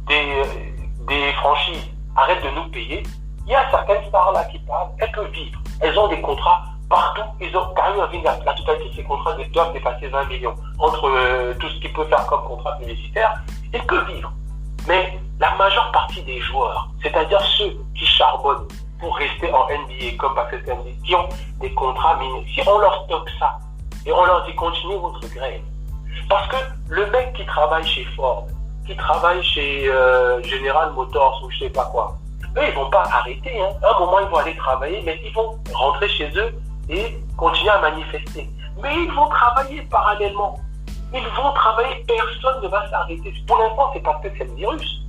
des franchises arrêtent de nous payer, il y a certaines stars là qui parlent, elles peuvent vivre. Elles ont des contrats partout. Kyrie Irving, la totalité de ses contrats doivent dépasser 20 millions. Entre tout ce qu'il peut faire comme contrat publicitaire, il peut vivre. Mais la majeure partie des joueurs, c'est-à-dire ceux qui charbonnent pour rester en NBA comme Basket NBA, qui ont des contrats minimes, si on leur stocke ça, et on leur dit continuez votre grève. Parce que le mec qui travaille chez Ford, qui travaille chez General Motors ou je sais pas quoi, eux ils vont pas arrêter. Hein. À un moment ils vont aller travailler, mais ils vont rentrer chez eux et continuer à manifester. Mais ils vont travailler parallèlement. Ils vont travailler, personne ne va s'arrêter. Pour l'instant c'est parce que c'est le virus.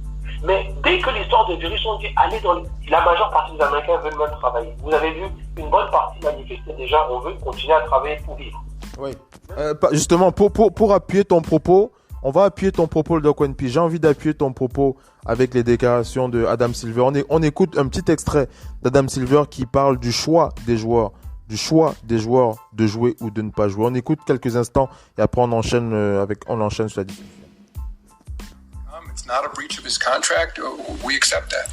Mais dès que l'histoire de virus, on dit allez dans la majeure partie des Américains veulent même travailler. Vous avez vu une bonne partie manifester déjà, on veut continuer à travailler pour vivre. Oui. Justement, pour appuyer ton propos, on va appuyer ton propos, le Doc OneP. J'ai envie d'appuyer ton propos avec les déclarations de Adam Silver. On écoute un petit extrait d'Adam Silver qui parle du choix des joueurs de jouer ou de ne pas jouer. On écoute quelques instants et après on enchaîne sur la discussion. It's not a breach of his contract. We accept that.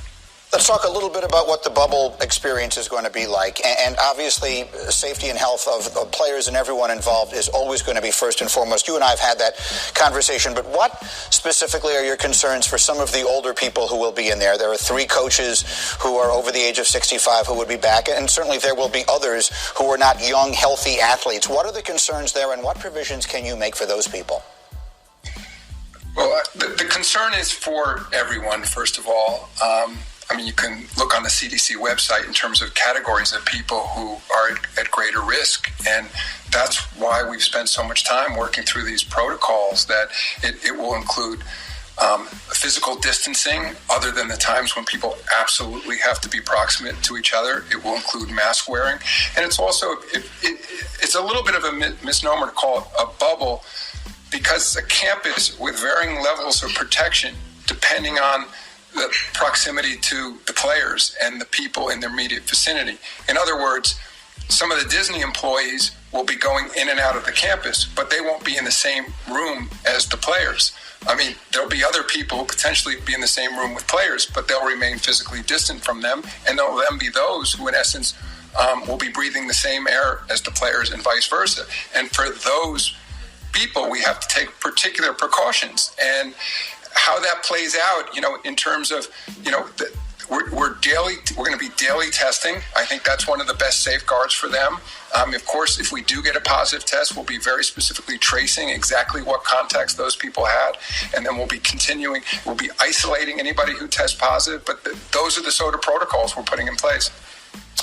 Let's talk a little bit about what the bubble experience is going to be like. And obviously, safety and health of players and everyone involved is always going to be first and foremost. You and I have had that conversation. But what specifically are your concerns for some of the older people who will be in there? There are 3 coaches who are over the age of 65 who would be back. And certainly there will be others who are not young, healthy athletes. What are the concerns there and what provisions can you make for those people? Well, the concern is for everyone, first of all. You can look on the CDC website in terms of categories of people who are at greater risk. And that's why we've spent so much time working through these protocols, that it will include physical distancing other than the times when people absolutely have to be proximate to each other. It will include mask wearing. And it's also, it's a little bit of a misnomer to call it a bubble, because a campus with varying levels of protection, depending on the proximity to the players and the people in their immediate vicinity. In other words, some of the Disney employees will be going in and out of the campus, but they won't be in the same room as the players. There'll be other people who potentially be in the same room with players, but they'll remain physically distant from them, and there'll then be those who, in essence, will be breathing the same air as the players and vice versa. And for those people, we have to take particular precautions. And how that plays out, in terms of, we're going to be daily testing. I think that's one of the best safeguards for them. Of course, if we do get a positive test, we'll be very specifically tracing exactly what contacts those people had, and then we'll be isolating anybody who tests positive. But those are the sort of protocols we're putting in place.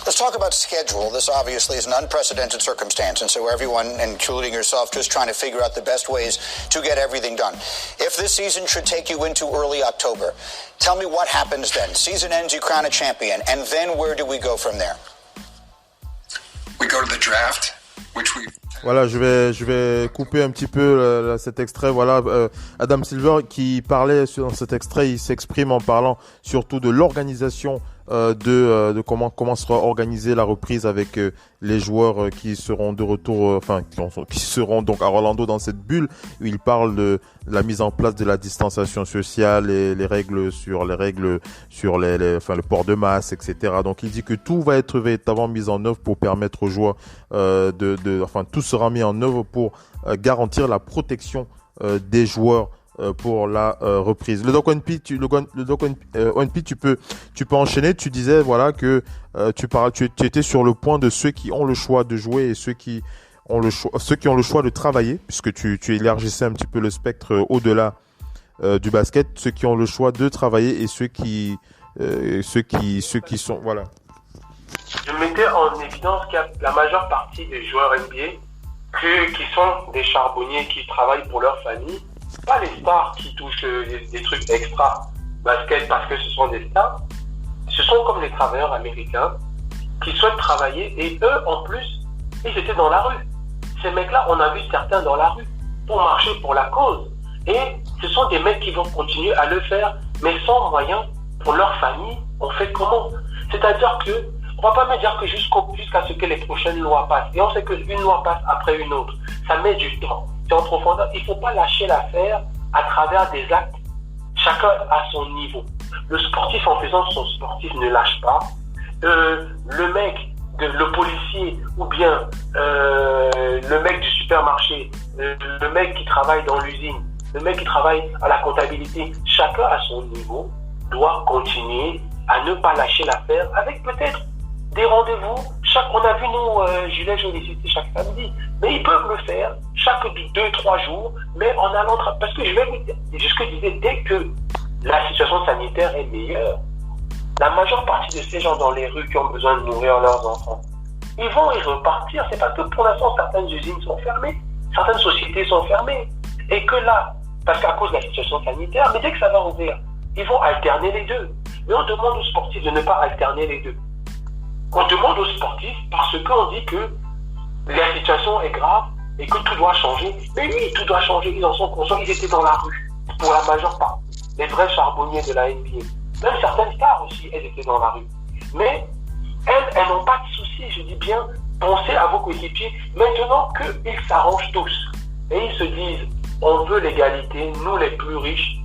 Let's talk about schedule. This obviously is an unprecedented circumstance, and so everyone, including yourself, just trying to figure out the best ways to get everything done. If this season should take you into early October, tell me what happens then. Season ends, you crown a champion, and then where do we go from there? We go to the draft, which we... Voilà, je vais couper un petit peu cet extrait. Voilà, Adam Silver qui parlait dans cet extrait, il s'exprime en parlant surtout de l'organisation de comment sera organisée la reprise avec les joueurs qui seront de retour, qui seront donc à Orlando dans cette bulle où il parle de la mise en place de la distanciation sociale et les règles sur le port de masque, etc. Donc il dit que tout va être véritablement mis en œuvre pour permettre aux joueurs tout sera mis en œuvre pour garantir la protection des joueurs pour la reprise. Le Doc ONP, tu peux enchaîner. Tu disais voilà que tu étais sur le point de ceux qui ont le choix de jouer et ceux qui ont le choix de travailler, puisque tu élargissais un petit peu le spectre au-delà du basket, ceux qui ont le choix de travailler et ceux qui sont voilà. Je mettais en évidence qu'il y a la majeure partie des joueurs NBA qui sont des charbonniers qui travaillent pour leur famille. Pas les stars qui touchent des trucs extra basket parce que ce sont des stars. Ce sont comme les travailleurs américains qui souhaitent travailler et eux, en plus, ils étaient dans la rue. Ces mecs-là, on a vu certains dans la rue pour marcher pour la cause. Et ce sont des mecs qui vont continuer à le faire, mais sans moyens pour leur famille. On fait comment? C'est-à-dire que on va pas me dire que jusqu'à ce que les prochaines lois passent. Et on sait qu'une loi passe après une autre. Ça met du temps. C'est en profondeur. Il ne faut pas lâcher l'affaire à travers des actes. Chacun à son niveau. Le sportif, en faisant son sportif, ne lâche pas. Le policier ou bien le mec du supermarché, le mec qui travaille dans l'usine, le mec qui travaille à la comptabilité, chacun à son niveau doit continuer à ne pas lâcher l'affaire avec peut-être des rendez-vous. On a vu nous, Jules, je les citer chaque samedi, mais ils peuvent le faire chaque 2-3 jours, mais en allant parce que je vais vous dire, ce que je disais, dès que la situation sanitaire est meilleure, la majeure partie de ces gens dans les rues qui ont besoin de nourrir leurs enfants, ils vont y repartir. C'est parce que pour l'instant, certaines usines sont fermées, certaines sociétés sont fermées, et que là, parce qu'à cause de la situation sanitaire, mais dès que ça va ouvrir, ils vont alterner les deux. Mais on demande aux sportifs de ne pas alterner les deux. On demande aux sportifs parce qu'on dit que la situation est grave et que tout doit changer. Mais oui, tout doit changer. Ils en sont conscients. Ils étaient dans la rue pour la majeure partie. Les vrais charbonniers de la NBA. Même certaines stars aussi, elles étaient dans la rue. Mais elles n'ont pas de soucis. Je dis bien, pensez à vos coéquipiers. Maintenant qu'ils s'arrangent tous et ils se disent, on veut l'égalité, nous les plus riches,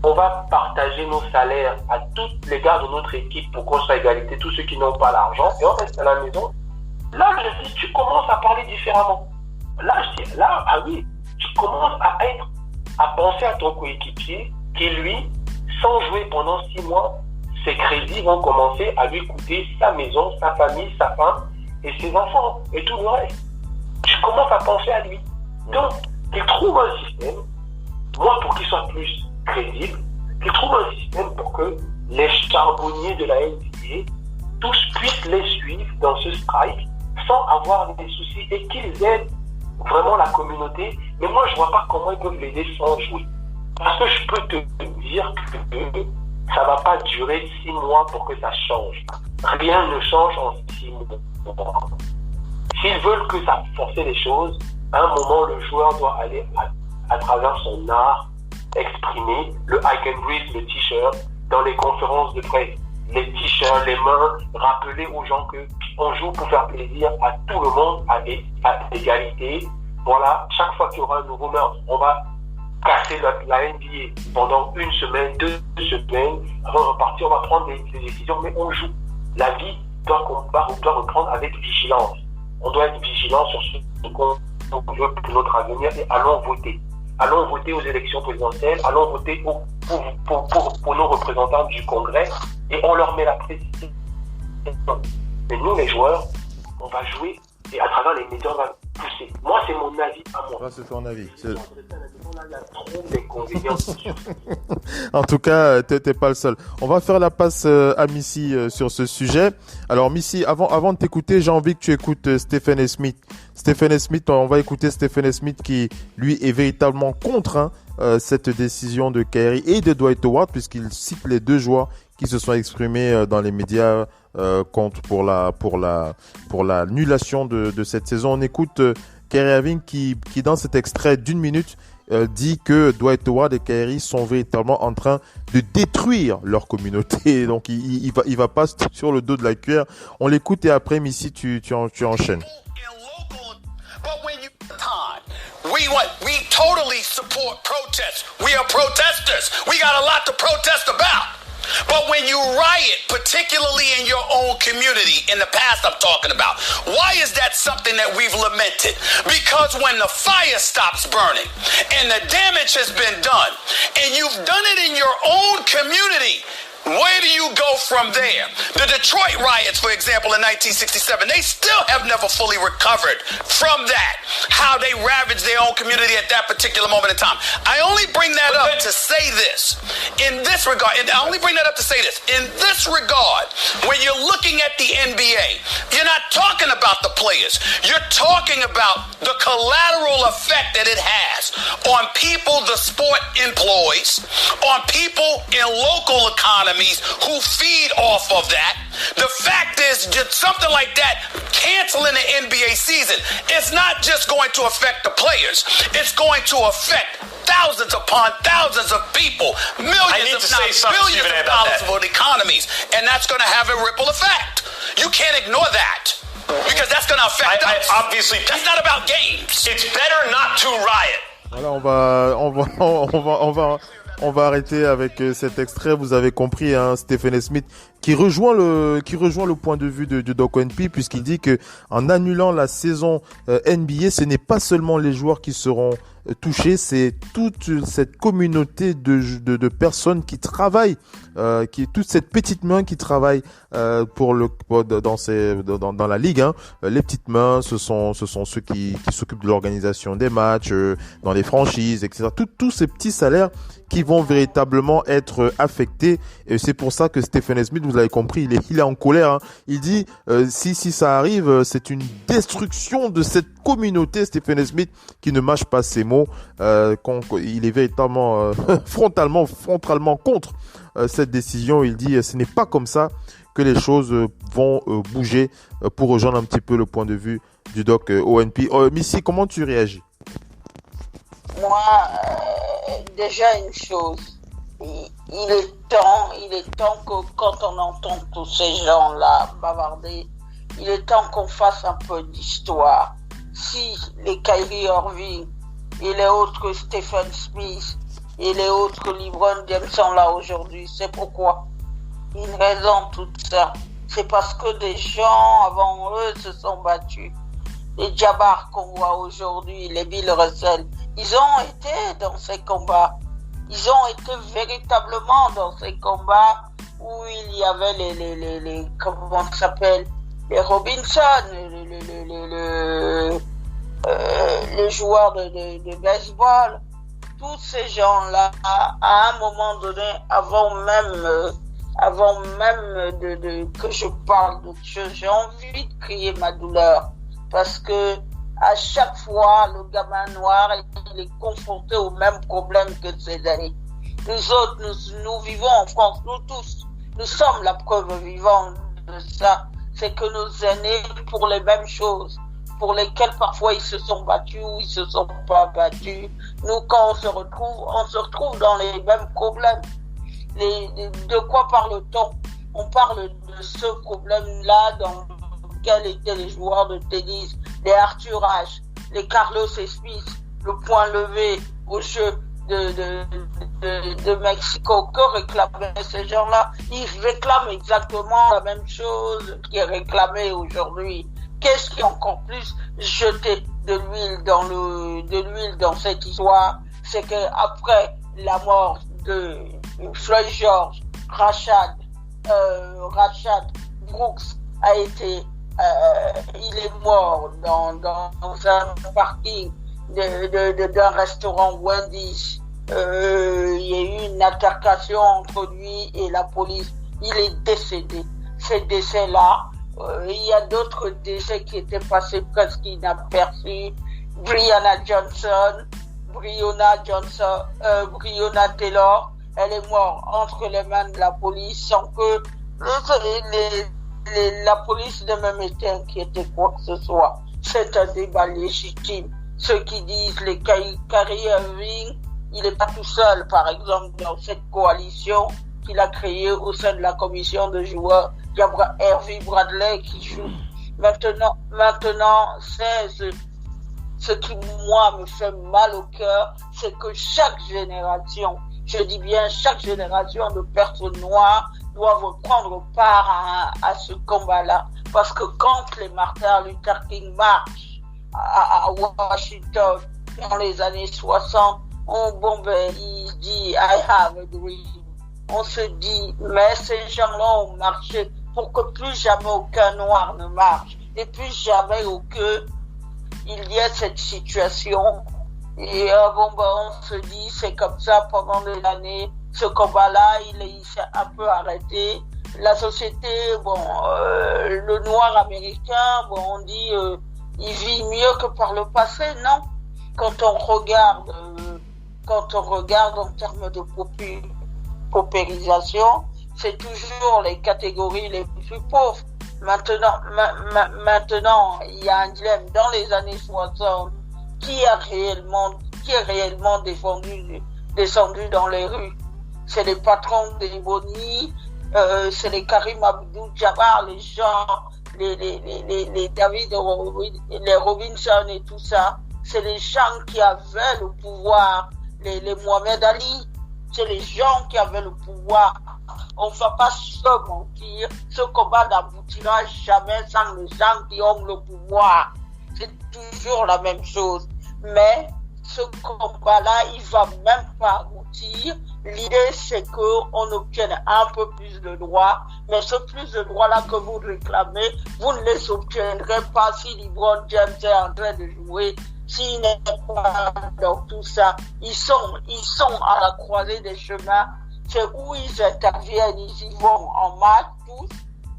on va partager nos salaires à tous les gars de notre équipe pour qu'on soit égalité, tous ceux qui n'ont pas l'argent, et on reste à la maison. Là, je dis, tu commences à parler différemment. Là, je dis, ah oui, tu commences à penser à ton coéquipier qui, lui, sans jouer pendant 6 mois, ses crédits vont commencer à lui coûter sa maison, sa famille, sa femme et ses enfants et tout le reste. Tu commences à penser à lui. Donc, qu'il trouve un système, moi, pour qu'il soit plus crédible, qu'ils trouvent un système pour que les charbonniers de la NBA, tous puissent les suivre dans ce strike sans avoir des soucis et qu'ils aident vraiment la communauté. Mais moi, je vois pas comment ils peuvent l'aider sans jouer. Parce que je peux te dire que ça va pas durer 6 mois pour que ça change. Rien ne change en 6 mois. S'ils veulent que ça force les choses, à un moment, le joueur doit aller à travers son art exprimer le I can breathe, le t-shirt, dans les conférences de presse, les t-shirts, les mains, rappeler aux gens que on joue pour faire plaisir à tout le monde, à égalité. Voilà, chaque fois qu'il y aura un nouveau meurtre, on va casser la NBA pendant 1 semaine, 2 semaines, avant de repartir, on va prendre des décisions, mais on joue. La vie doit reprendre avec vigilance. On doit être vigilant sur ce qu'on veut pour notre avenir et allons voter. Allons voter aux élections présidentielles, allons voter pour nos représentants du Congrès et on leur met la pression. Mais nous, les joueurs, on va jouer et à travers les médias, on va pousser. Moi, c'est mon avis à moi. Ça, c'est ton avis. Il y a trop d'inconvénients. En tout cas, t'es pas le seul. On va faire la passe à Missy sur ce sujet. Alors Missy, avant de t'écouter, j'ai envie que tu écoutes Stephen A. Smith. Stephen A. Smith, on va écouter Stephen A. Smith qui, lui, est véritablement contre cette décision de Kyrie et de Dwight Howard, puisqu'il cite les deux joueurs qui se sont exprimés dans les médias contre pour l'annulation de cette saison. On écoute Kyrie Irving qui dans cet extrait d'1 minute dit que Dwight Howard et Kyrie sont véritablement en train de détruire leur communauté. Donc il va pas sur le dos de la cuillère. On l'écoute et après Missy tu enchaînes. We totally support protests. We are protesters. We got a lot to protest about. But when you riot, particularly in your own community, in the past I'm talking about, why is that something that we've lamented? Because when the fire stops burning and the damage has been done, and you've done it in your own community, where do you go from there? The Detroit riots, for example, in 1967, they still have never fully recovered from that, how they ravaged their own community at that particular moment in time. I only bring that up to say this. In this regard, and I only bring that up to say this. In this regard, when you're looking at the NBA, you're not talking about the players. You're talking about the collateral effect that it has on people the sport employs, on people in local economies who feed off of that. The fact is, just something like that, canceling the NBA season, it's not just going to affect the players. It's going to affect thousands upon thousands of people, millions, if not billions of dollars for the economies. And that's going to have a ripple effect. You can't ignore that. Because that's going to affect us. Obviously, that's not about games. It's better not to riot. Voilà, on va arrêter avec cet extrait. Vous avez compris, hein, Stephen A. Smith qui rejoint le point de vue de Doc NP, puisqu'il dit que en annulant la saison NBA, ce n'est pas seulement les joueurs qui seront touchés, c'est toute cette communauté de personnes qui travaillent, toute cette petite main qui travaille dans la ligue, hein. Les petites mains, ce sont ceux qui s'occupent de l'organisation des matchs, dans les franchises, etc. Tous ces petits salaires qui vont véritablement être affectés. Et c'est pour ça que Stephen A. Smith, vous l'avez compris, il est en colère, hein. Il dit si ça arrive, c'est une destruction de cette communauté. Stephen A. Smith qui ne mâche pas ses mots, il est véritablement frontalement contre cette décision. Il dit ce n'est pas comme ça que les choses vont bouger, pour rejoindre un petit peu le point de vue du doc ONP. Missy, comment tu réagis? Moi, déjà une chose, il est temps que quand on entend tous ces gens-là bavarder, il est temps qu'on fasse un peu d'histoire. Si les Kyrie Irving et les autres Stephen Smith et les autres LeBron James sont là aujourd'hui, c'est pourquoi? Une raison tout ça, c'est parce que des gens avant eux se sont battus. Les Jabbar qu'on voit aujourd'hui, les Bill Russell, ils ont été dans ces combats. Ils ont été véritablement dans ces combats où il y avait les comment ça s'appelle, les Robinson, les joueurs de baseball. Tous ces gens-là, à un moment donné, avant même que je parle d'autre chose, j'ai envie de crier ma douleur. Parce que à chaque fois, le gamin noir, il est confronté au même problème que ses amis. Nous autres, nous vivons en France, nous tous, nous sommes la preuve vivante de ça. C'est que nos aînés, pour les mêmes choses, pour lesquelles parfois ils se sont battus ou ils se sont pas battus, nous, quand on se retrouve dans les mêmes problèmes. De quoi parle-t-on? On parle de ce problème-là dans lequel étaient les joueurs de tennis, les Arthur Ashe, les Carlos Smith, le point levé au jeu de Mexico. Que réclamaient ces gens-là? Ils réclament exactement la même chose qui est réclamée aujourd'hui. Qu'est-ce qui est encore plus jeté de l'huile dans cette histoire? C'est que après la mort de Floyd George, Rashad Brooks a été il est mort dans un parking d'un restaurant Wendy's. Il y a eu une altercation entre lui et la police. Il est décédé. Ces décès-là, il y a d'autres décès qui étaient passés presque inaperçus. Breonna Taylor, elle est morte entre les mains de la police sans que la police n'ait même été inquiétée quoi que ce soit. C'est un débat légitime. Ceux qui disent les Kyrie Irving, il n'est pas tout seul, par exemple, dans cette coalition qu'il a créée au sein de la commission de joueurs. Il y a Hervey Bradley qui joue. Maintenant, ce qui, moi, me fait mal au cœur, c'est que chaque génération, je dis bien chaque génération de personnes noires doivent prendre part à ce combat-là. Parce que quand les Martin Luther King marchent à Washington dans les années 60, il dit « I have a dream ». On se dit, mais ces gens-là ont marché pour que plus jamais aucun noir ne marche et plus jamais il y ait cette situation. Et on se dit, c'est comme ça pendant des années. Ce combat-là, il s'est un peu arrêté. La société, le noir américain, on dit, il vit mieux que par le passé, non? Quand on regarde en termes de paupérisation, c'est toujours les catégories les plus pauvres. Maintenant, il y a un dilemme. Dans les années 60, qui est réellement descendu dans les rues? C'est les patrons des Bonnie, c'est les Karim Abdul-Jabbar, les gens, les David, les Robinson et tout ça. C'est les gens qui avaient le pouvoir, les Mohamed Ali. C'est les gens qui avaient le pouvoir. On ne va pas se mentir. Ce combat n'aboutira jamais sans les gens qui ont le pouvoir. C'est toujours la même chose. Mais ce combat-là, il va même pas aboutir. L'idée, c'est qu'on obtienne un peu plus de droits. Mais ce plus de droits-là que vous réclamez, vous ne les obtiendrez pas si LeBron James est en train de jouer. S'il n'est pas dans tout ça, ils sont à la croisée des chemins. C'est où ils interviennent, ils y vont en masse tous,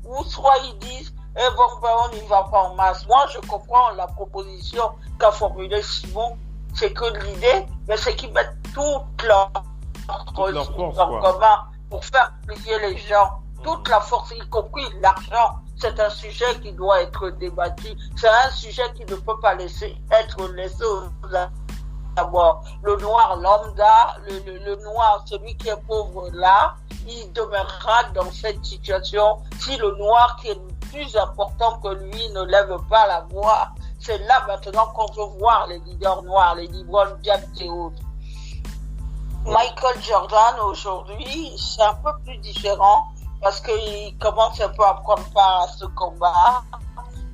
ou soit ils disent, on n'y va pas en masse. Moi, je comprends la proposition qu'a formulée Simon, c'est que l'idée, c'est qu'ils mettent toute leur force en commun pour faire plier les gens. Toute la force, y compris l'argent. C'est un sujet qui doit être débattu. C'est un sujet qui ne peut pas être laissé aux d'abord. Le noir lambda, le noir, celui qui est pauvre là, il demeurera dans cette situation si le noir qui est plus important que lui ne lève pas la voix. C'est là maintenant qu'on veut voir les leaders noirs, les LeBron James et autres. Michael Jordan aujourd'hui, c'est un peu plus différent parce qu'il commence un peu à prendre part à ce combat.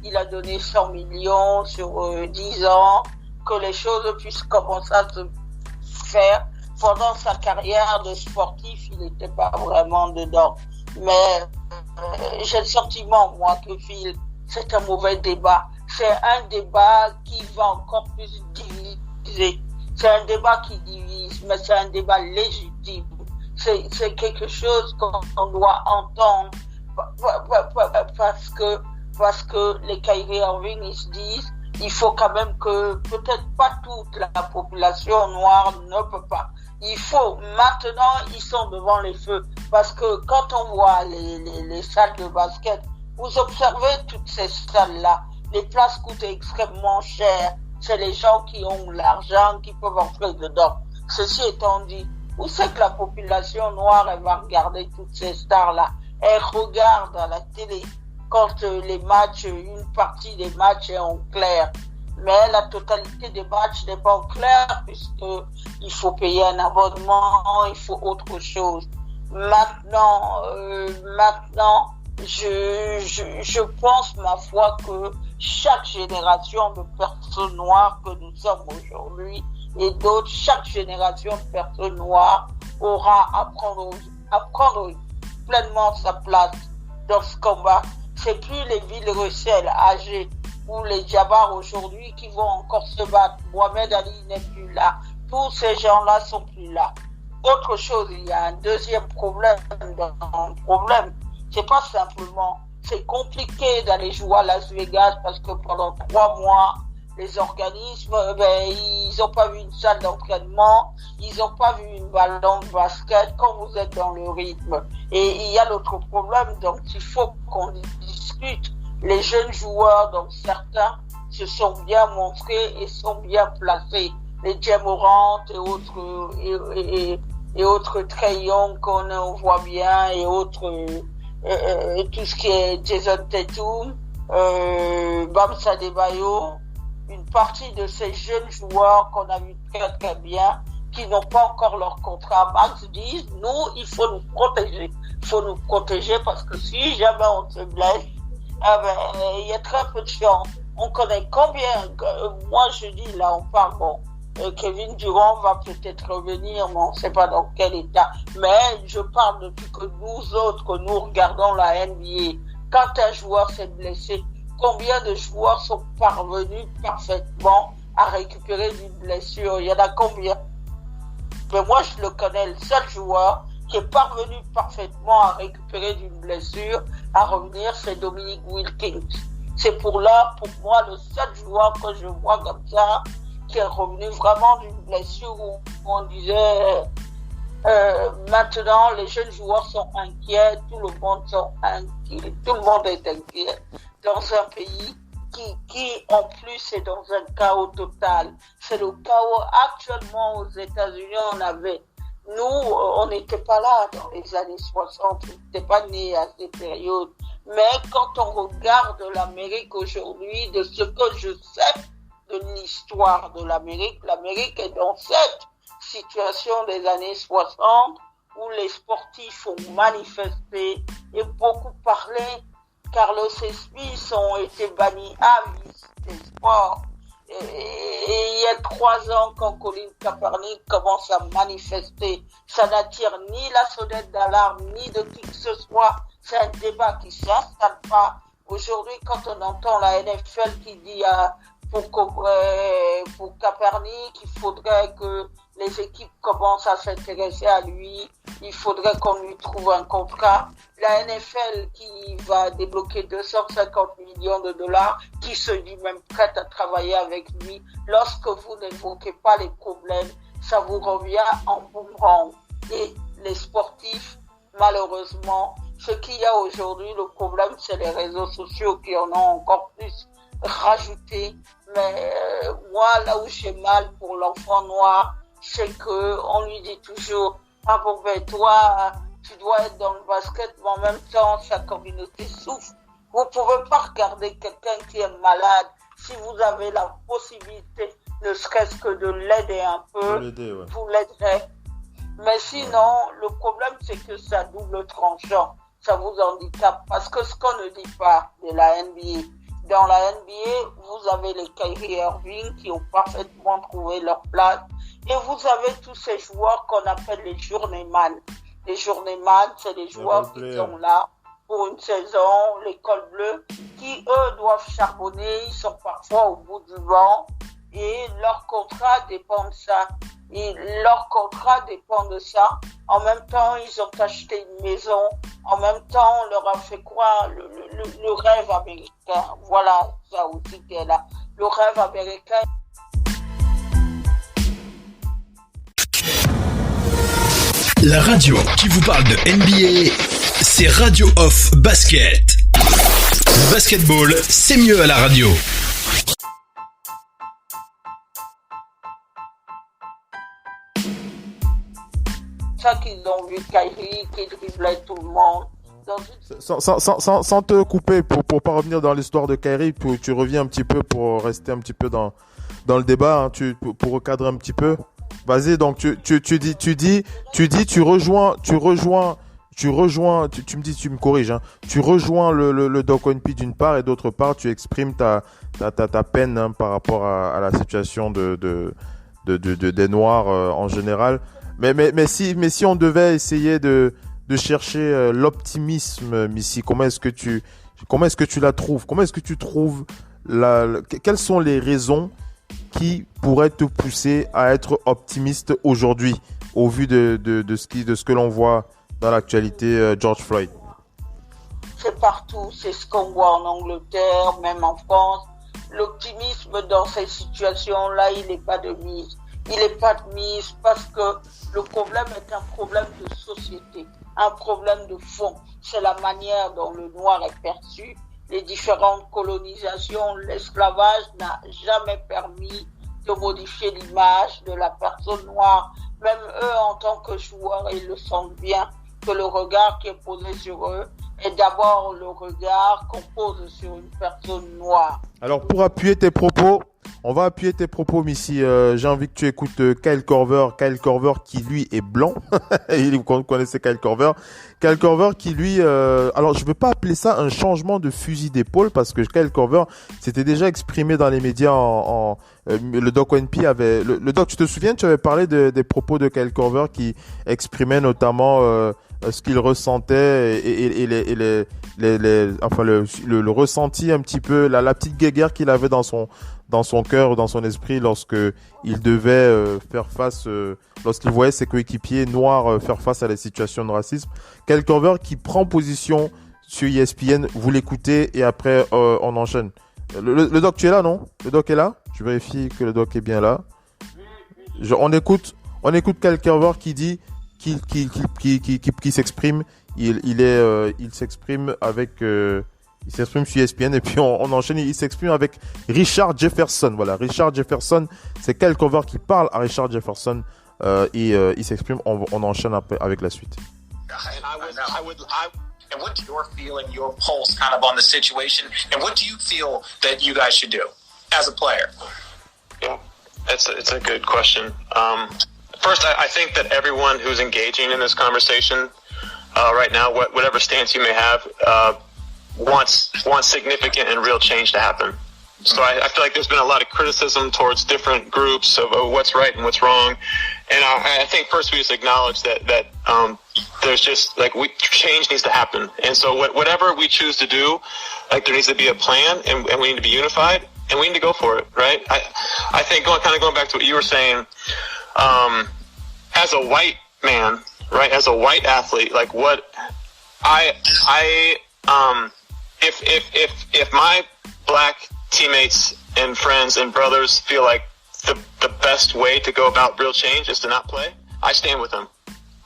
Il a donné 100 millions sur 10 ans, que les choses puissent commencer à se faire. Pendant sa carrière de sportif, il n'était pas vraiment dedans. Mais j'ai le sentiment, moi, que Phil, c'est un mauvais débat. C'est un débat qui va encore plus diviser. C'est un débat qui divise, mais c'est un débat légitime. C'est quelque chose qu'on doit entendre parce que les Kyrie Irving, ils se disent, il faut quand même que peut-être pas toute la population noire ne peut pas. Il faut, maintenant, ils sont devant les feux. Parce que quand on voit les salles de basket, vous observez toutes ces salles-là. Les places coûtent extrêmement cher. C'est les gens qui ont l'argent qui peuvent entrer dedans. Ceci étant dit, où c'est que la population noire, elle va regarder toutes ces stars-là? Elle regarde à la télé quand les matchs, une partie des matchs est en clair. Mais la totalité des matchs n'est pas en clair puisque il faut payer un abonnement, il faut autre chose. Maintenant, je pense, ma foi, que chaque génération de personnes noires que nous sommes aujourd'hui et d'autres, chaque génération de personnes noires aura à prendre pleinement sa place dans ce combat. C'est plus les villes Russell âgées ou les Jabbar aujourd'hui qui vont encore se battre. Mohamed Ali n'est plus là. Tous ces gens-là sont plus là. Autre chose, il y a un deuxième problème dans le problème. C'est pas simplement, c'est compliqué d'aller jouer à Las Vegas parce que pendant 3 mois, les organismes, ils ont pas vu une salle d'entraînement, ils ont pas vu une ballon de basket quand vous êtes dans le rythme. Et il y a l'autre problème, donc il faut qu'on discute. Les jeunes joueurs, donc certains, se sont bien montrés et sont bien placés. Les Jamorant et autres Trae Young qu'on voit bien et autres, tout ce qui est Jason Tatum, Bam Adebayo, une partie de ces jeunes joueurs qu'on a vu très très bien, qui n'ont pas encore leur contrat. Max dit, nous, il faut nous protéger. Il faut nous protéger parce que si jamais on se blesse, il y a très peu de chance. On connaît combien, moi je dis, là on parle, Kevin Durant va peut-être revenir, mais on ne sait pas dans quel état. Mais je parle depuis que nous autres, que nous regardons la NBA, quand un joueur s'est blessé, combien de joueurs sont parvenus parfaitement à récupérer d'une blessure? Il y en a combien? Mais moi, je le connais, le seul joueur qui est parvenu parfaitement à récupérer d'une blessure, à revenir, c'est Dominique Wilkins. C'est pour moi, le seul joueur que je vois comme ça, qui est revenu vraiment d'une blessure où on disait, maintenant, les jeunes joueurs sont inquiets, tout le monde est inquiet dans un pays qui en plus est dans un chaos total. C'est le chaos actuellement aux États-Unis. Nous, on n'était pas là dans les années 60, on n'était pas nés à ces périodes. Mais quand on regarde l'Amérique aujourd'hui, de ce que je sais de l'histoire de l'Amérique est dans cette situation des années 60 où les sportifs ont manifesté et beaucoup parlé. Carlos et Smith ont été bannis à vie des sports. Et il y a 3 ans, quand Colin Kaepernick commence à manifester, ça n'attire ni la sonnette d'alarme, ni de qui que ce soit. C'est un débat qui s'installe pas. Aujourd'hui, quand on entend la NFL qui dit pour Kaepernick, il faudrait que les équipes commencent à s'intéresser à lui, il faudrait qu'on lui trouve un contrat. La NFL qui va débloquer 250 millions de dollars, qui se dit même prête à travailler avec lui, lorsque vous n'évoquez pas les problèmes, ça vous revient en boomerang. Et les sportifs, malheureusement, ce qu'il y a aujourd'hui, le problème, c'est les réseaux sociaux qui en ont encore plus rajouté. Mais moi, là où j'ai mal pour l'enfant noir, c'est que on lui dit toujours, toi, tu dois être dans le basket, mais en même temps, sa communauté souffre. Vous pouvez pas regarder quelqu'un qui est malade. Si vous avez la possibilité, ne serait-ce que de l'aider un peu, vous l'aiderez. Mais sinon, le problème, c'est que ça double tranchant. Ça vous handicape. Parce que ce qu'on ne dit pas de la NBA, dans la NBA, vous avez les Kyrie Irving qui ont parfaitement trouvé leur place. Et vous avez tous ces joueurs qu'on appelle les journeyman. Les journeyman, c'est les joueurs qui sont là pour une saison, l'école bleue, qui eux doivent charbonner, ils sont parfois au bout du vent et leur contrat dépend de ça. En même temps, ils ont acheté une maison. En même temps, on leur a fait croire le rêve américain. Voilà, ça aussi qui est là. Le rêve américain. La radio qui vous parle de NBA, c'est Radio Off Basket. Le basketball, c'est mieux à la radio. Ça qu'ils ont vu Kyrie qui driblait tout le monde. Sans te couper, pour pas revenir dans l'histoire de Kyrie, tu reviens un petit peu pour rester un petit peu dans le débat, hein, pour recadrer un petit peu. Vas-y, donc tu rejoins, tu me dis, tu me corriges, hein. Tu rejoins le Doc Onpi d'une part et d'autre part, tu exprimes ta peine, hein, par rapport à la situation des Noirs en général. Mais si on devait essayer de chercher l'optimisme ici, comment est-ce que Comment est-ce que tu la trouves? Comment est-ce que tu trouves quelles sont les raisons qui pourraient te pousser à être optimiste aujourd'hui au vu de ce que l'on voit dans l'actualité George Floyd? C'est partout, c'est ce qu'on voit en Angleterre, même en France. L'optimisme dans ces situations-là, il n'est pas de mise. Il n'est pas de mise parce que le problème est un problème de société, un problème de fond. C'est la manière dont le noir est perçu. Les différentes colonisations, l'esclavage n'a jamais permis de modifier l'image de la personne noire. Même eux, en tant que joueurs, ils le sentent bien que le regard qui est posé sur eux est d'abord le regard qu'on pose sur une personne noire. Alors, pour appuyer tes propos, on va appuyer tes propos, Missy. J'ai envie que tu écoutes Kyle Korver. Kyle Korver qui, lui, est blanc. Vous connaissez Kyle Korver. Kyle Korver qui, lui... alors, je ne veux pas appeler ça un changement de fusil d'épaule parce que Kyle Korver s'était déjà exprimé dans les médias le Doc ONP avait... Le Doc, tu te souviens, tu avais parlé des propos de Kyle Korver qui exprimait notamment... ce qu'il ressentait et le ressenti un petit peu, la petite guéguerre qu'il avait dans son cœur, dans son esprit lorsque il devait faire face, lorsqu'il voyait ses coéquipiers noirs faire face à la situation de racisme. Kyle Korver qui prend position sur ESPN, vous l'écoutez et après on enchaîne. Le doc, tu es là, non? Le doc est là? Je vérifie que le doc est bien là. On écoute Kyle Korver qui dit qui s'exprime, il s'exprime avec il s'exprime sur ESPN et puis on enchaîne, il s'exprime avec Richard Jefferson. Voilà, Richard Jefferson, c'est Kyle Korver qui parle à Richard Jefferson et il s'exprime, on enchaîne après avec la suite. And what's your feeling, your pulse kind of on the situation, and what do you feel that you guys should do as a player? Yeah, it's a good question. First, I think that everyone who's engaging in this conversation right now, whatever stance you may have, wants significant and real change to happen. So I feel like there's been a lot of criticism towards different groups of what's right and what's wrong. And I think first we just acknowledge that there's just change needs to happen. And so whatever we choose to do, like there needs to be a plan and we need to be unified and we need to go for it, right? I think going back to what you were saying, as a white man, right, as a white athlete, like what if my black teammates and friends and brothers feel like the best way to go about real change is to not play, I stand with them.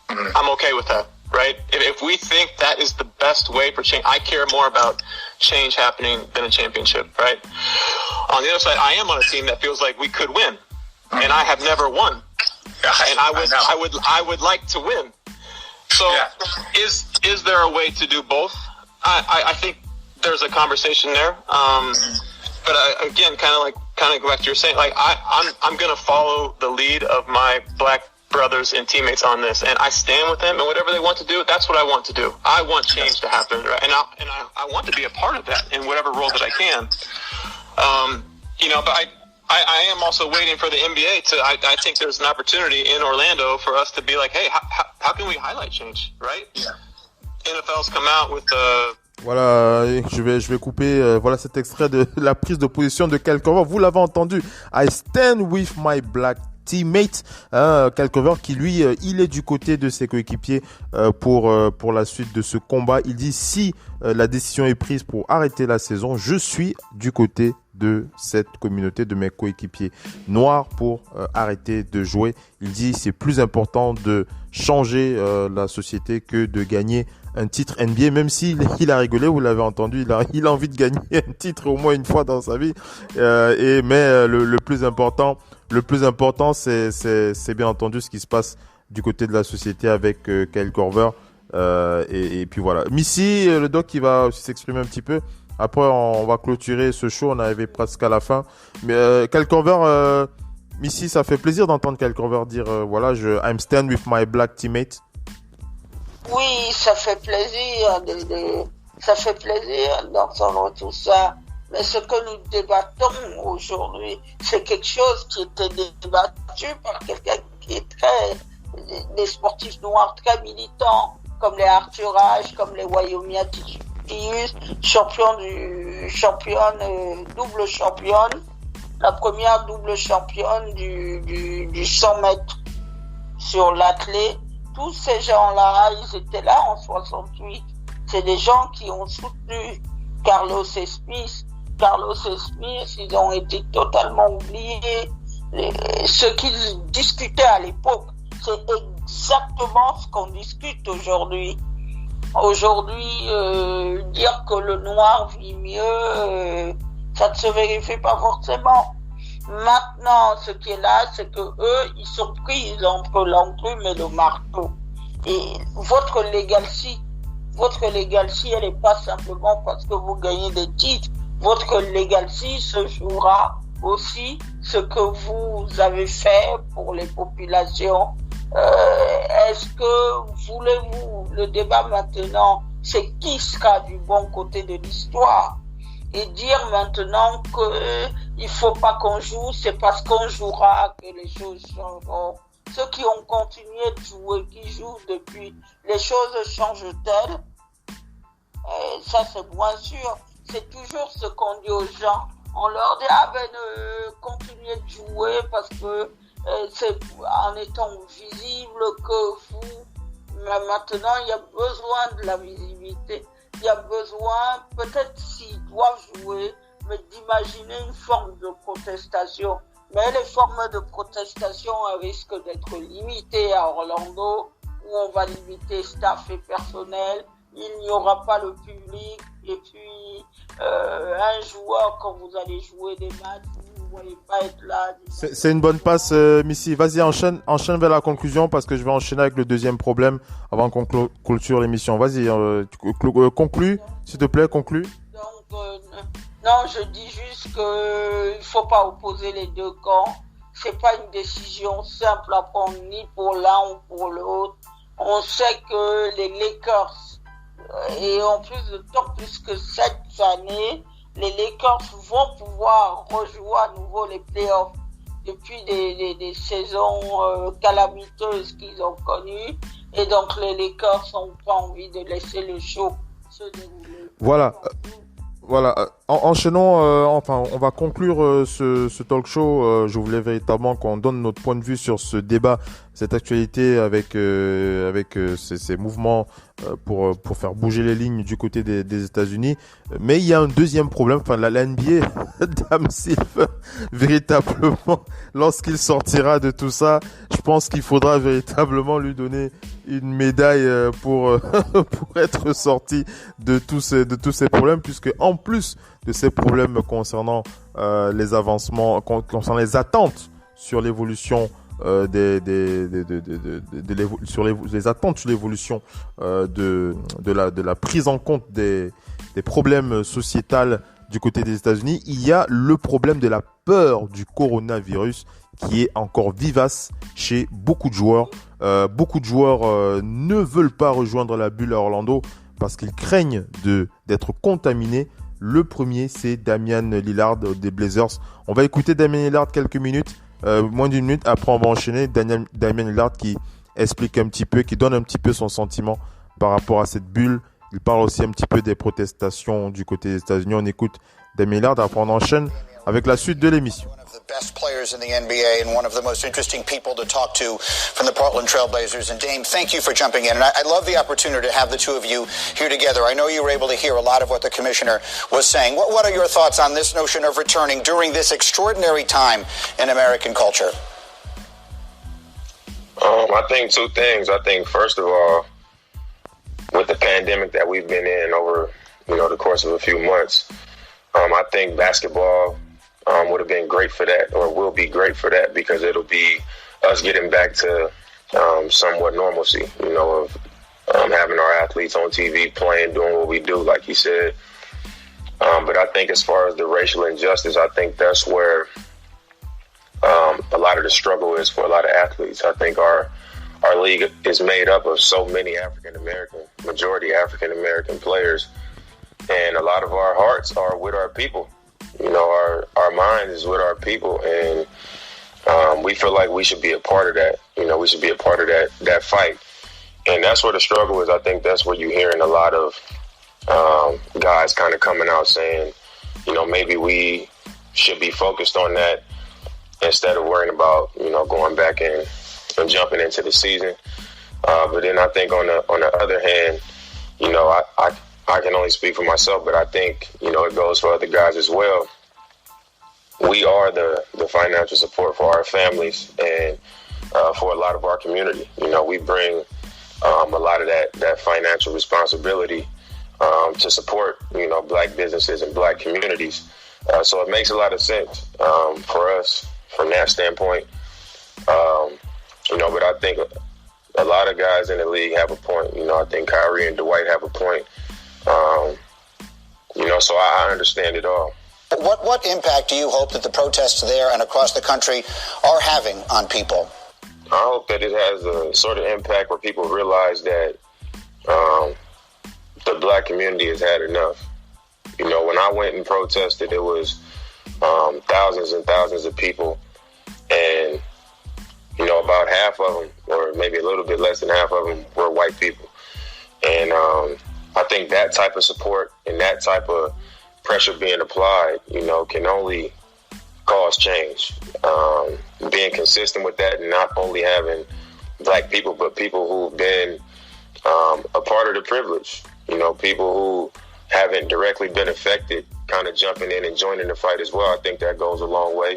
I'm okay with that, right? If we think that is the best way for change, I care more about change happening than a championship, right? On the other side, I am on a team that feels like we could win, and I have never won. And I would like to win. So is there a way to do both? I think there's a conversation there. But again, kind of go back to your saying, like I'm going to follow the lead of my black brothers and teammates on this, and I stand with them, and whatever they want to do, that's what I want to do. I want change to happen, right? And I want to be a part of that in whatever role that I can. But I am also waiting for the NBA to. I think there's an opportunity in Orlando for us to be like, hey, how can we highlight change, right? Yeah. NFL's come out with the. Voilà, je vais couper. Voilà cet extrait de la prise de position de Kyle Korver. Vous l'avez entendu. I stand with my black teammate. Kyle Korver qui lui, il est du côté de ses coéquipiers pour la suite de ce combat. Il dit si la décision est prise pour arrêter la saison, je suis du côté de cette communauté, de mes coéquipiers noirs pour arrêter de jouer. Il dit c'est plus important de changer la société que de gagner un titre NBA, même s'il a rigolé, vous l'avez entendu, il a envie de gagner un titre au moins une fois dans sa vie. Mais le plus important, c'est bien entendu ce qui se passe du côté de la société avec Kyle Korver. Et puis voilà. Missy, le doc, qui va aussi s'exprimer un petit peu. Après, on va clôturer ce show. On arrive presque à la fin. Mais Kyle Korver, Missy, ça fait plaisir d'entendre Kyle Korver dire voilà, I'm stand with my black teammate. Oui, ça fait plaisir, ça fait plaisir d'entendre tout ça. Mais ce que nous débattons aujourd'hui, c'est quelque chose qui était débattu par quelqu'un qui est des sportifs noirs très militants, comme les Arthur Ashe, comme les Wayomia Matthews, double championne, la première double championne du 100 mètres sur l'athlète. Tous ces gens-là, ils étaient là en 68. C'est des gens qui ont soutenu Carlos et Smith. Carlos et Smith, ils ont été totalement oubliés. Ce qu'ils discutaient à l'époque, c'est exactement ce qu'on discute aujourd'hui. Aujourd'hui, dire que le noir vit mieux, ça ne se vérifie pas forcément. Maintenant, ce qui est là, c'est que eux, ils sont pris entre l'enclume et le marteau. Et votre legacy, elle n'est pas simplement parce que vous gagnez des titres. Votre legacy se jouera aussi ce que vous avez fait pour les populations. Est-ce que voulez-vous le débat maintenant, c'est qui sera du bon côté de l'histoire? Et dire maintenant que il faut pas qu'on joue, c'est parce qu'on jouera que les choses changeront. Ceux qui ont continué de jouer, qui jouent depuis, les choses changent-elles? Ça c'est moins sûr. C'est toujours ce qu'on dit aux gens. On leur dit continuez de jouer parce que c'est en étant visible que vous. Mais maintenant il y a besoin de la visibilité. Il y a besoin, peut-être s'ils doivent jouer, mais d'imaginer une forme de protestation. Mais les formes de protestation risquent d'être limitées à Orlando, où on va limiter staff et personnel. Il n'y aura pas le public. Et puis, un joueur, quand vous allez jouer des matchs, vous ne voyez pas être là. C'est une bonne passe, Missy. Vas-y, enchaîne vers la conclusion parce que je vais enchaîner avec le deuxième problème avant qu'on clôture l'émission. Vas-y, conclue, s'il te plaît, conclue. Donc, non, je dis juste qu'il ne faut pas opposer les deux camps. C'est pas une décision simple à prendre ni pour l'un ou pour l'autre. On sait que les Lakers, et en plus de tant plus que cette année, les Lakers vont pouvoir rejouer à nouveau les playoffs depuis des saisons calamiteuses qu'ils ont connues. Et donc les Lakers n'ont pas envie de laisser le show se dérouler. Voilà. Enchaînons, on va conclure ce talk show. Je voulais véritablement qu'on donne notre point de vue sur ce débat, cette actualité avec ces mouvements pour faire bouger les lignes du côté des États-Unis. Mais il y a un deuxième problème. La NBA, Dame Sylve, véritablement, lorsqu'il sortira de tout ça, je pense qu'il faudra véritablement lui donner une médaille pour être sorti de tous ces problèmes, puisque en plus de ces problèmes concernant les avancements, concernant les attentes sur l'évolution sur l'évolution de la prise en compte des problèmes sociétals du côté des États-Unis, il y a le problème de la peur du coronavirus qui est encore vivace chez beaucoup de joueurs. Beaucoup de joueurs ne veulent pas rejoindre la bulle à Orlando parce qu'ils craignent d'être contaminés. Le premier, c'est Damian Lillard des Blazers. On va écouter Damian Lillard quelques minutes, moins d'une minute. Après, on va enchaîner Damian Lillard qui explique un petit peu, qui donne un petit peu son sentiment par rapport à cette bulle. Il parle aussi un petit peu des protestations du côté des États-Unis. On écoute Damian Lillard. Après, on enchaîne avec la suite de l'émission. Best players in the NBA and one of the most interesting people to talk to from the Portland Trailblazers. And Dame, thank you for jumping in. And I love the opportunity to have the two of you here together. I know you were able to hear a lot of what the commissioner was saying. What are your thoughts on this notion of returning during this extraordinary time in American culture? I think two things. I think, first of all, with the pandemic that we've been in over, the course of a few months, I think basketball would have been great for that, or will be great for that, because it'll be us getting back to somewhat normalcy, of having our athletes on TV playing, doing what we do, like you said. But I think as far as the racial injustice, I think that's where a lot of the struggle is for a lot of athletes. I think our league is made up of so many majority African-American players, and a lot of our hearts are with our people. Our mind is with our people, and we feel like we should be a part of that. We should be a part of that fight. And that's where the struggle is. I think that's where you're hearing a lot of guys kind of coming out saying, maybe we should be focused on that instead of worrying about, going back and jumping into the season. But then I think on the other hand, I can only speak for myself, but I think, it goes for other guys as well. We are the financial support for our families and for a lot of our community. We bring a lot of that financial responsibility to support, black businesses and black communities. So it makes a lot of sense for us from that standpoint. But I think a lot of guys in the league have a point. I think Kyrie and Dwight have a point. So I understand it all. What impact do you hope that the protests there and across the country are having on people? I hope that it has a sort of impact where people realize that the black community has had enough. When I went and protested, it was thousands and thousands of people, and about half of them, or maybe a little bit less than half of them, were white people. And I think that type of support and that type of pressure being applied, can only cause change. Being consistent with that, and not only having black people, but people who've been a part of the privilege, people who haven't directly been affected, kind of jumping in and joining the fight as well. I think that goes a long way.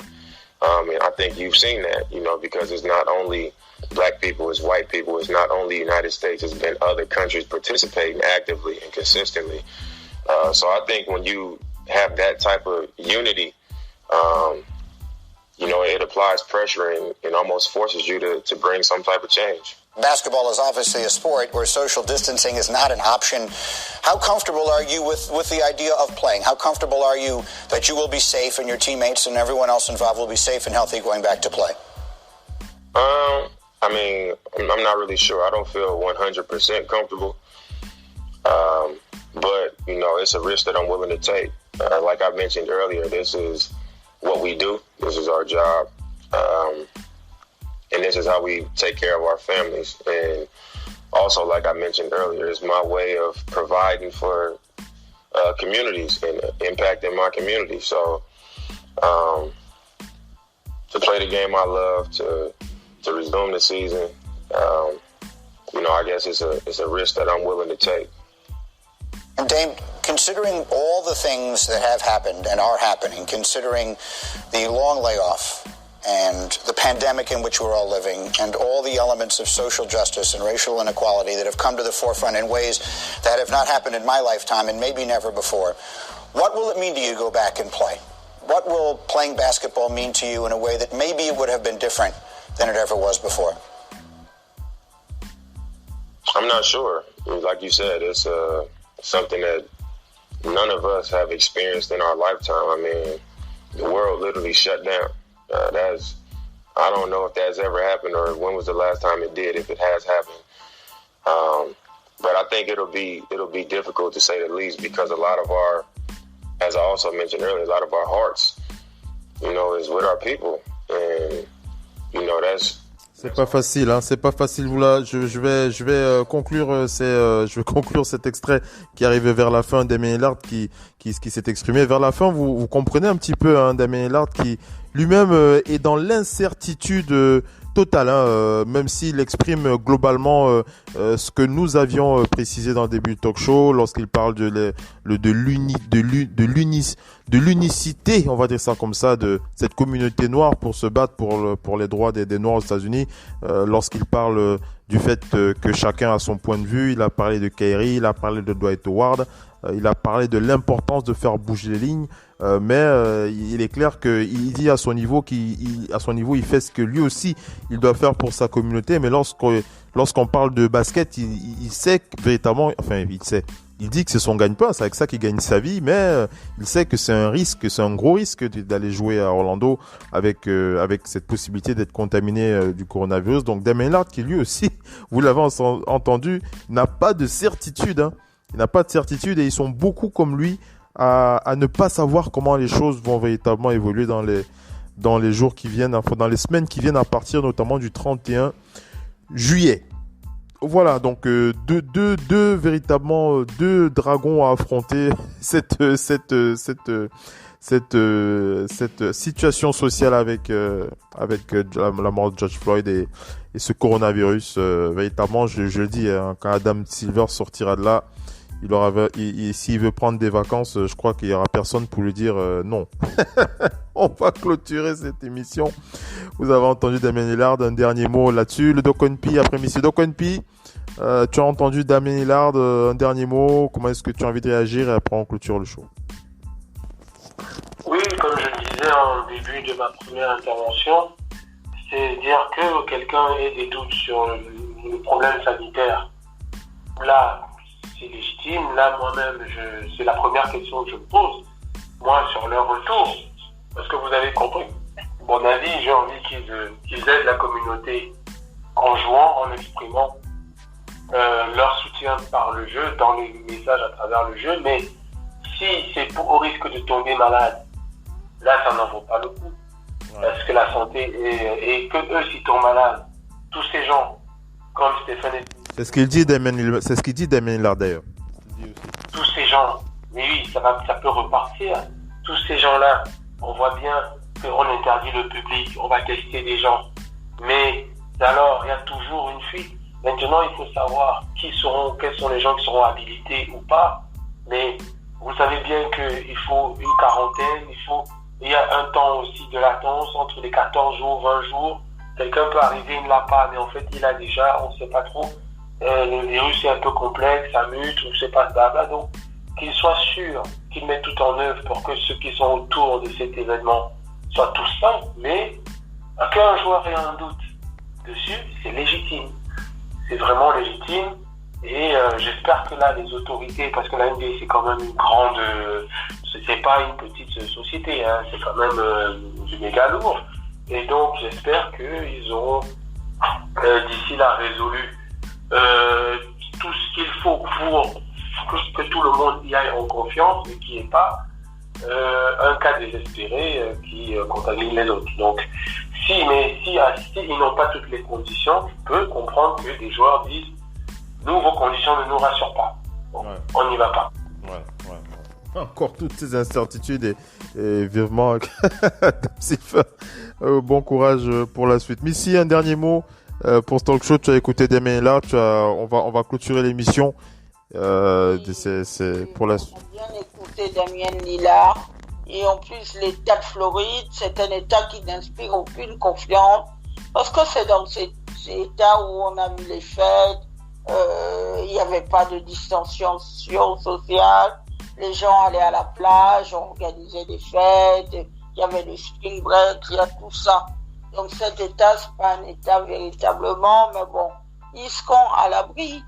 And I think you've seen that, because it's not only black people, it's white people, it's not only the United States, it's been other countries participating actively and consistently. So I think when you have that type of unity, it applies pressure and almost forces you to bring some type of change. Basketball is obviously a sport where social distancing is not an option. How comfortable are you with the idea of playing? How comfortable are you that you will be safe and your teammates and everyone else involved will be safe and healthy going back to play? I'm not really sure. I don't feel 100% comfortable. But, it's a risk that I'm willing to take. Like I mentioned earlier, this is what we do. This is our job. And this is how we take care of our families. And also, like I mentioned earlier, it's my way of providing for communities and impacting my community. So to play the game I love, to resume the season, I guess it's a risk that I'm willing to take. And Dame, considering all the things that have happened and are happening, considering the long layoff and the pandemic in which we're all living, and all the elements of social justice and racial inequality that have come to the forefront in ways that have not happened in my lifetime and maybe never before, what will it mean to you to go back and play? What will playing basketball mean to you in a way that maybe it would have been different than it ever was before? I'm not sure. Like you said, it's something that none of us have experienced in our lifetime. The world literally shut down. I don't know if that's ever happened or when was the last time it did, if it has happened. But I think it'll be difficult to say the least, because a lot of our, as I also mentioned earlier, a lot of our hearts, is with our people. And, that's... C'est pas facile, hein. C'est pas facile. Voilà, je vais conclure cet extrait qui arrivait vers la fin. Damien Lillard qui s'est exprimé vers la fin. Vous comprenez un petit peu, hein, Damien Lillard qui lui-même est dans l'incertitude totale, hein, même s'il exprime globalement ce que nous avions précisé dans le début du talk show lorsqu'il parle de l'unicité, on va dire ça comme ça, de cette communauté noire pour se battre pour les droits des Noirs aux États-Unis. Lorsqu'il parle du fait que chacun a son point de vue, il a parlé de Kyrie, il a parlé de Dwight Howard, il a parlé de l'importance de faire bouger les lignes, mais il est clair qu'il dit à son niveau il fait ce que lui aussi il doit faire pour sa communauté. Mais lorsqu'on parle de basket, il sait véritablement, il dit que c'est son gagne-pain, c'est avec ça qu'il gagne sa vie, mais il sait que c'est un gros risque d'aller jouer à Orlando avec cette possibilité d'être contaminé du coronavirus. Donc Damien Lillard, qui lui aussi, vous l'avez entendu, n'a pas de certitude, hein. Il n'a pas de certitude, et ils sont beaucoup comme lui à ne pas savoir comment les choses vont véritablement évoluer dans les jours qui viennent, enfin dans les semaines qui viennent, à partir notamment du 31 juillet. Voilà, donc véritablement deux dragons à affronter cette situation sociale avec la mort de George Floyd et ce coronavirus. Véritablement, je le dis, hein, quand Adam Silver sortira de là, s'il veut prendre des vacances, je crois qu'il y aura personne pour lui dire non. On va clôturer cette émission. Vous avez entendu Damien Lillard, un dernier mot là-dessus. Le Doc Onpi, après Monsieur Doc Onpi, tu as entendu Damien Lillard, un dernier mot. Comment est-ce que tu as envie de réagir et après on clôture le show? Oui, comme je le disais en début de ma première intervention, c'est dire que quelqu'un ait des doutes sur le problème sanitaire. Là, c'est légitime. Là, moi-même, c'est la première question que je me pose. Moi, sur leur retour, parce que vous avez compris, mon avis, j'ai envie qu'ils aident la communauté en jouant, en exprimant leur soutien par le jeu, dans les messages à travers le jeu. Mais si c'est au risque de tomber malade, là, ça n'en vaut pas le coup. Ouais. Parce que la santé et que eux, s'ils tombent malades, tous ces gens, comme Stéphane... C'est ce qu'il dit Damien Lillard d'ailleurs. Tous ces gens, mais oui, ça peut repartir. Tous ces gens-là, on voit bien qu'on interdit le public, on va tester des gens. Mais alors, il y a toujours une fuite. Maintenant, il faut savoir quels sont les gens qui seront habilités ou pas. Mais vous savez bien qu'il faut une quarantaine, il y a un temps aussi de latence entre les 14 jours, 20 jours. Quelqu'un peut arriver, il ne l'a pas, mais en fait, il a déjà, on ne sait pas trop. Le virus est un peu complexe, ça mute, on ne sait pas, blabla. Donc, qu'ils soient sûrs qu'ils mettent tout en œuvre pour que ceux qui sont autour de cet événement soient tous sains. Mais qu'un joueur ait un doute dessus, c'est légitime. C'est vraiment légitime. Et j'espère que là, les autorités, parce que la NBA, c'est quand même une grande... c'est pas une petite société, hein, c'est quand même du méga lourd. Et donc, j'espère qu'ils auront, d'ici là, résolu tout ce qu'il faut pour que tout le monde y aille en confiance et qu'il n'y ait pas un cas désespéré qui contamine les autres. Donc, si ils n'ont pas toutes les conditions, je peux comprendre que des joueurs disent nous, vos conditions ne nous rassurent pas. Bon, ouais. On n'y va pas. Ouais. Encore toutes ces incertitudes et vivement bon courage pour la suite. Missy, un dernier mot pour ce talk show. Tu as écouté Damien Lillard, on va clôturer l'émission. C'est pour la suite. On a bien écouté Damien Lillard. Et en plus, l'État de Floride, c'est un État qui n'inspire aucune confiance. Parce que c'est dans cet État où on a vu les fêtes. Il n'y avait pas de distanciation sociale. Les gens allaient à la plage, on organisait des fêtes, il y avait le spring break, il y a tout ça. Donc cet État, c'est pas un État véritablement, mais bon, ils seront à l'abri.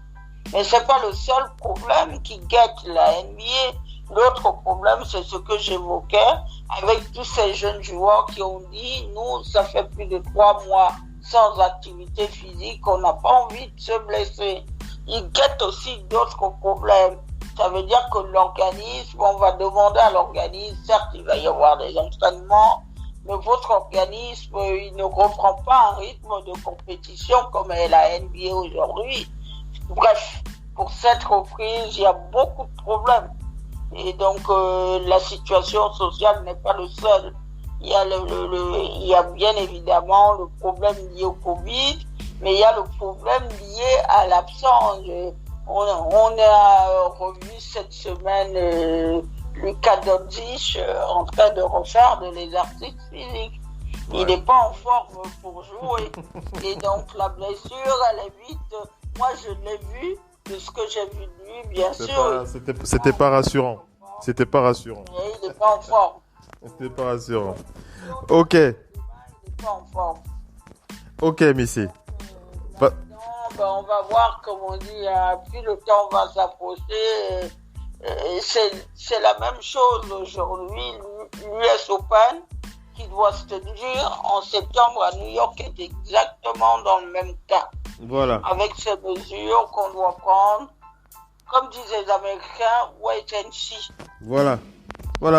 Mais c'est pas le seul problème qui guette la NBA. L'autre problème, c'est ce que j'évoquais avec tous ces jeunes joueurs qui ont dit, nous, ça fait plus de 3 mois sans activité physique, on n'a pas envie de se blesser. Ils guettent aussi d'autres problèmes. Ça veut dire que l'organisme, on va demander à l'organisme, certes il va y avoir des entraînements, mais votre organisme, il ne reprend pas un rythme de compétition comme est la NBA aujourd'hui. Bref, pour cette reprise, il y a beaucoup de problèmes. Et donc, la situation sociale n'est pas le seul. Il y a bien évidemment le problème lié au Covid, mais il y a le problème lié à l'absence. On a revu cette semaine Luka Doncic en train de refaire de l'exercice physique. Ouais. Il n'est pas en forme pour jouer. Et donc la blessure, elle est vite. Moi, je l'ai vu, de ce que j'ai vu de lui, bien sûr. C'était pas rassurant. C'était pas rassurant. Et il n'est pas en forme. C'était pas rassurant. Ok. Il n'est pas en forme. Ok, Missy. On va voir, comme on dit, plus le temps va s'approcher. C'est la même chose aujourd'hui. L'US Open, qui doit se tenir en septembre à New York, est exactement dans le même cas. Voilà. Avec ces mesures qu'on doit prendre. Comme disaient les Américains, wait and see. Voilà,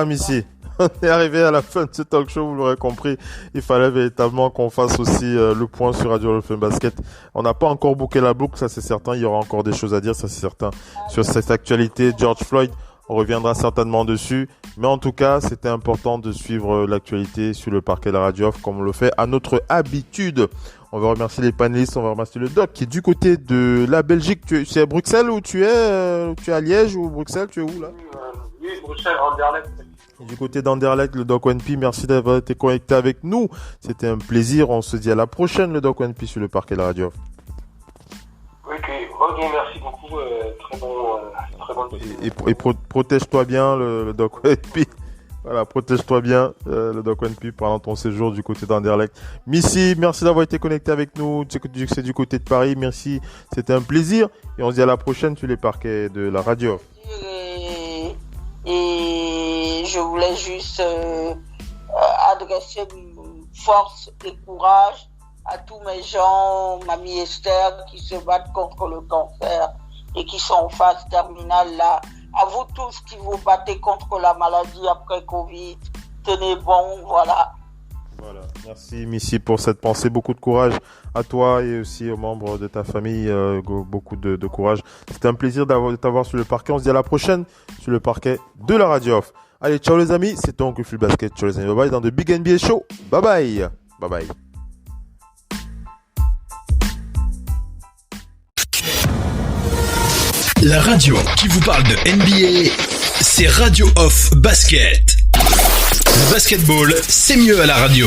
Missy. on est arrivé à la fin de ce talk show, vous l'aurez compris. Il fallait véritablement qu'on fasse aussi le point sur Radio Off Basket. On n'a pas encore bouclé la boucle, ça c'est certain. Il y aura encore des choses à dire, ça c'est certain. Sur cette actualité, George Floyd, on reviendra certainement dessus. Mais en tout cas, c'était important de suivre l'actualité sur le parquet de la Radio Off comme on le fait à notre habitude. On va remercier les panélistes, on va remercier le doc qui est du côté de la Belgique. Tu es à Bruxelles ou tu es à Liège ou Bruxelles, tu es où là? Oui, Bruxelles, Anderlecht. Du côté d'Anderlecht, le Doc OneP, merci d'avoir été connecté avec nous. C'était un plaisir. On se dit à la prochaine, le Doc OneP sur le parquet de la Radio. Ok, merci beaucoup. Très bon. Et protège-toi bien, le Doc OneP. Voilà, protège-toi bien, le Doc OneP, pendant ton séjour du côté d'Anderlecht. Missy, merci d'avoir été connecté avec nous. C'est du côté de Paris. Merci. C'était un plaisir. Et on se dit à la prochaine sur les parquets de la Radio. Et je voulais juste adresser force et courage à tous mes gens, mamie Esther, qui se battent contre le cancer et qui sont en phase terminale là. À vous tous qui vous battez contre la maladie après Covid, tenez bon, voilà. Voilà, merci Missy pour cette pensée, beaucoup de courage à toi et aussi aux membres de ta famille, beaucoup de courage. C'était un plaisir de t'avoir sur le parquet, on se dit à la prochaine sur le parquet de la Radio Off. Allez, ciao les amis, c'est ton Oncle Phil Basket, ciao les amis, bye bye dans The Big NBA Show, bye bye, bye bye. La radio qui vous parle de NBA, c'est Radio Off Basket. Le basketball, c'est mieux à la radio.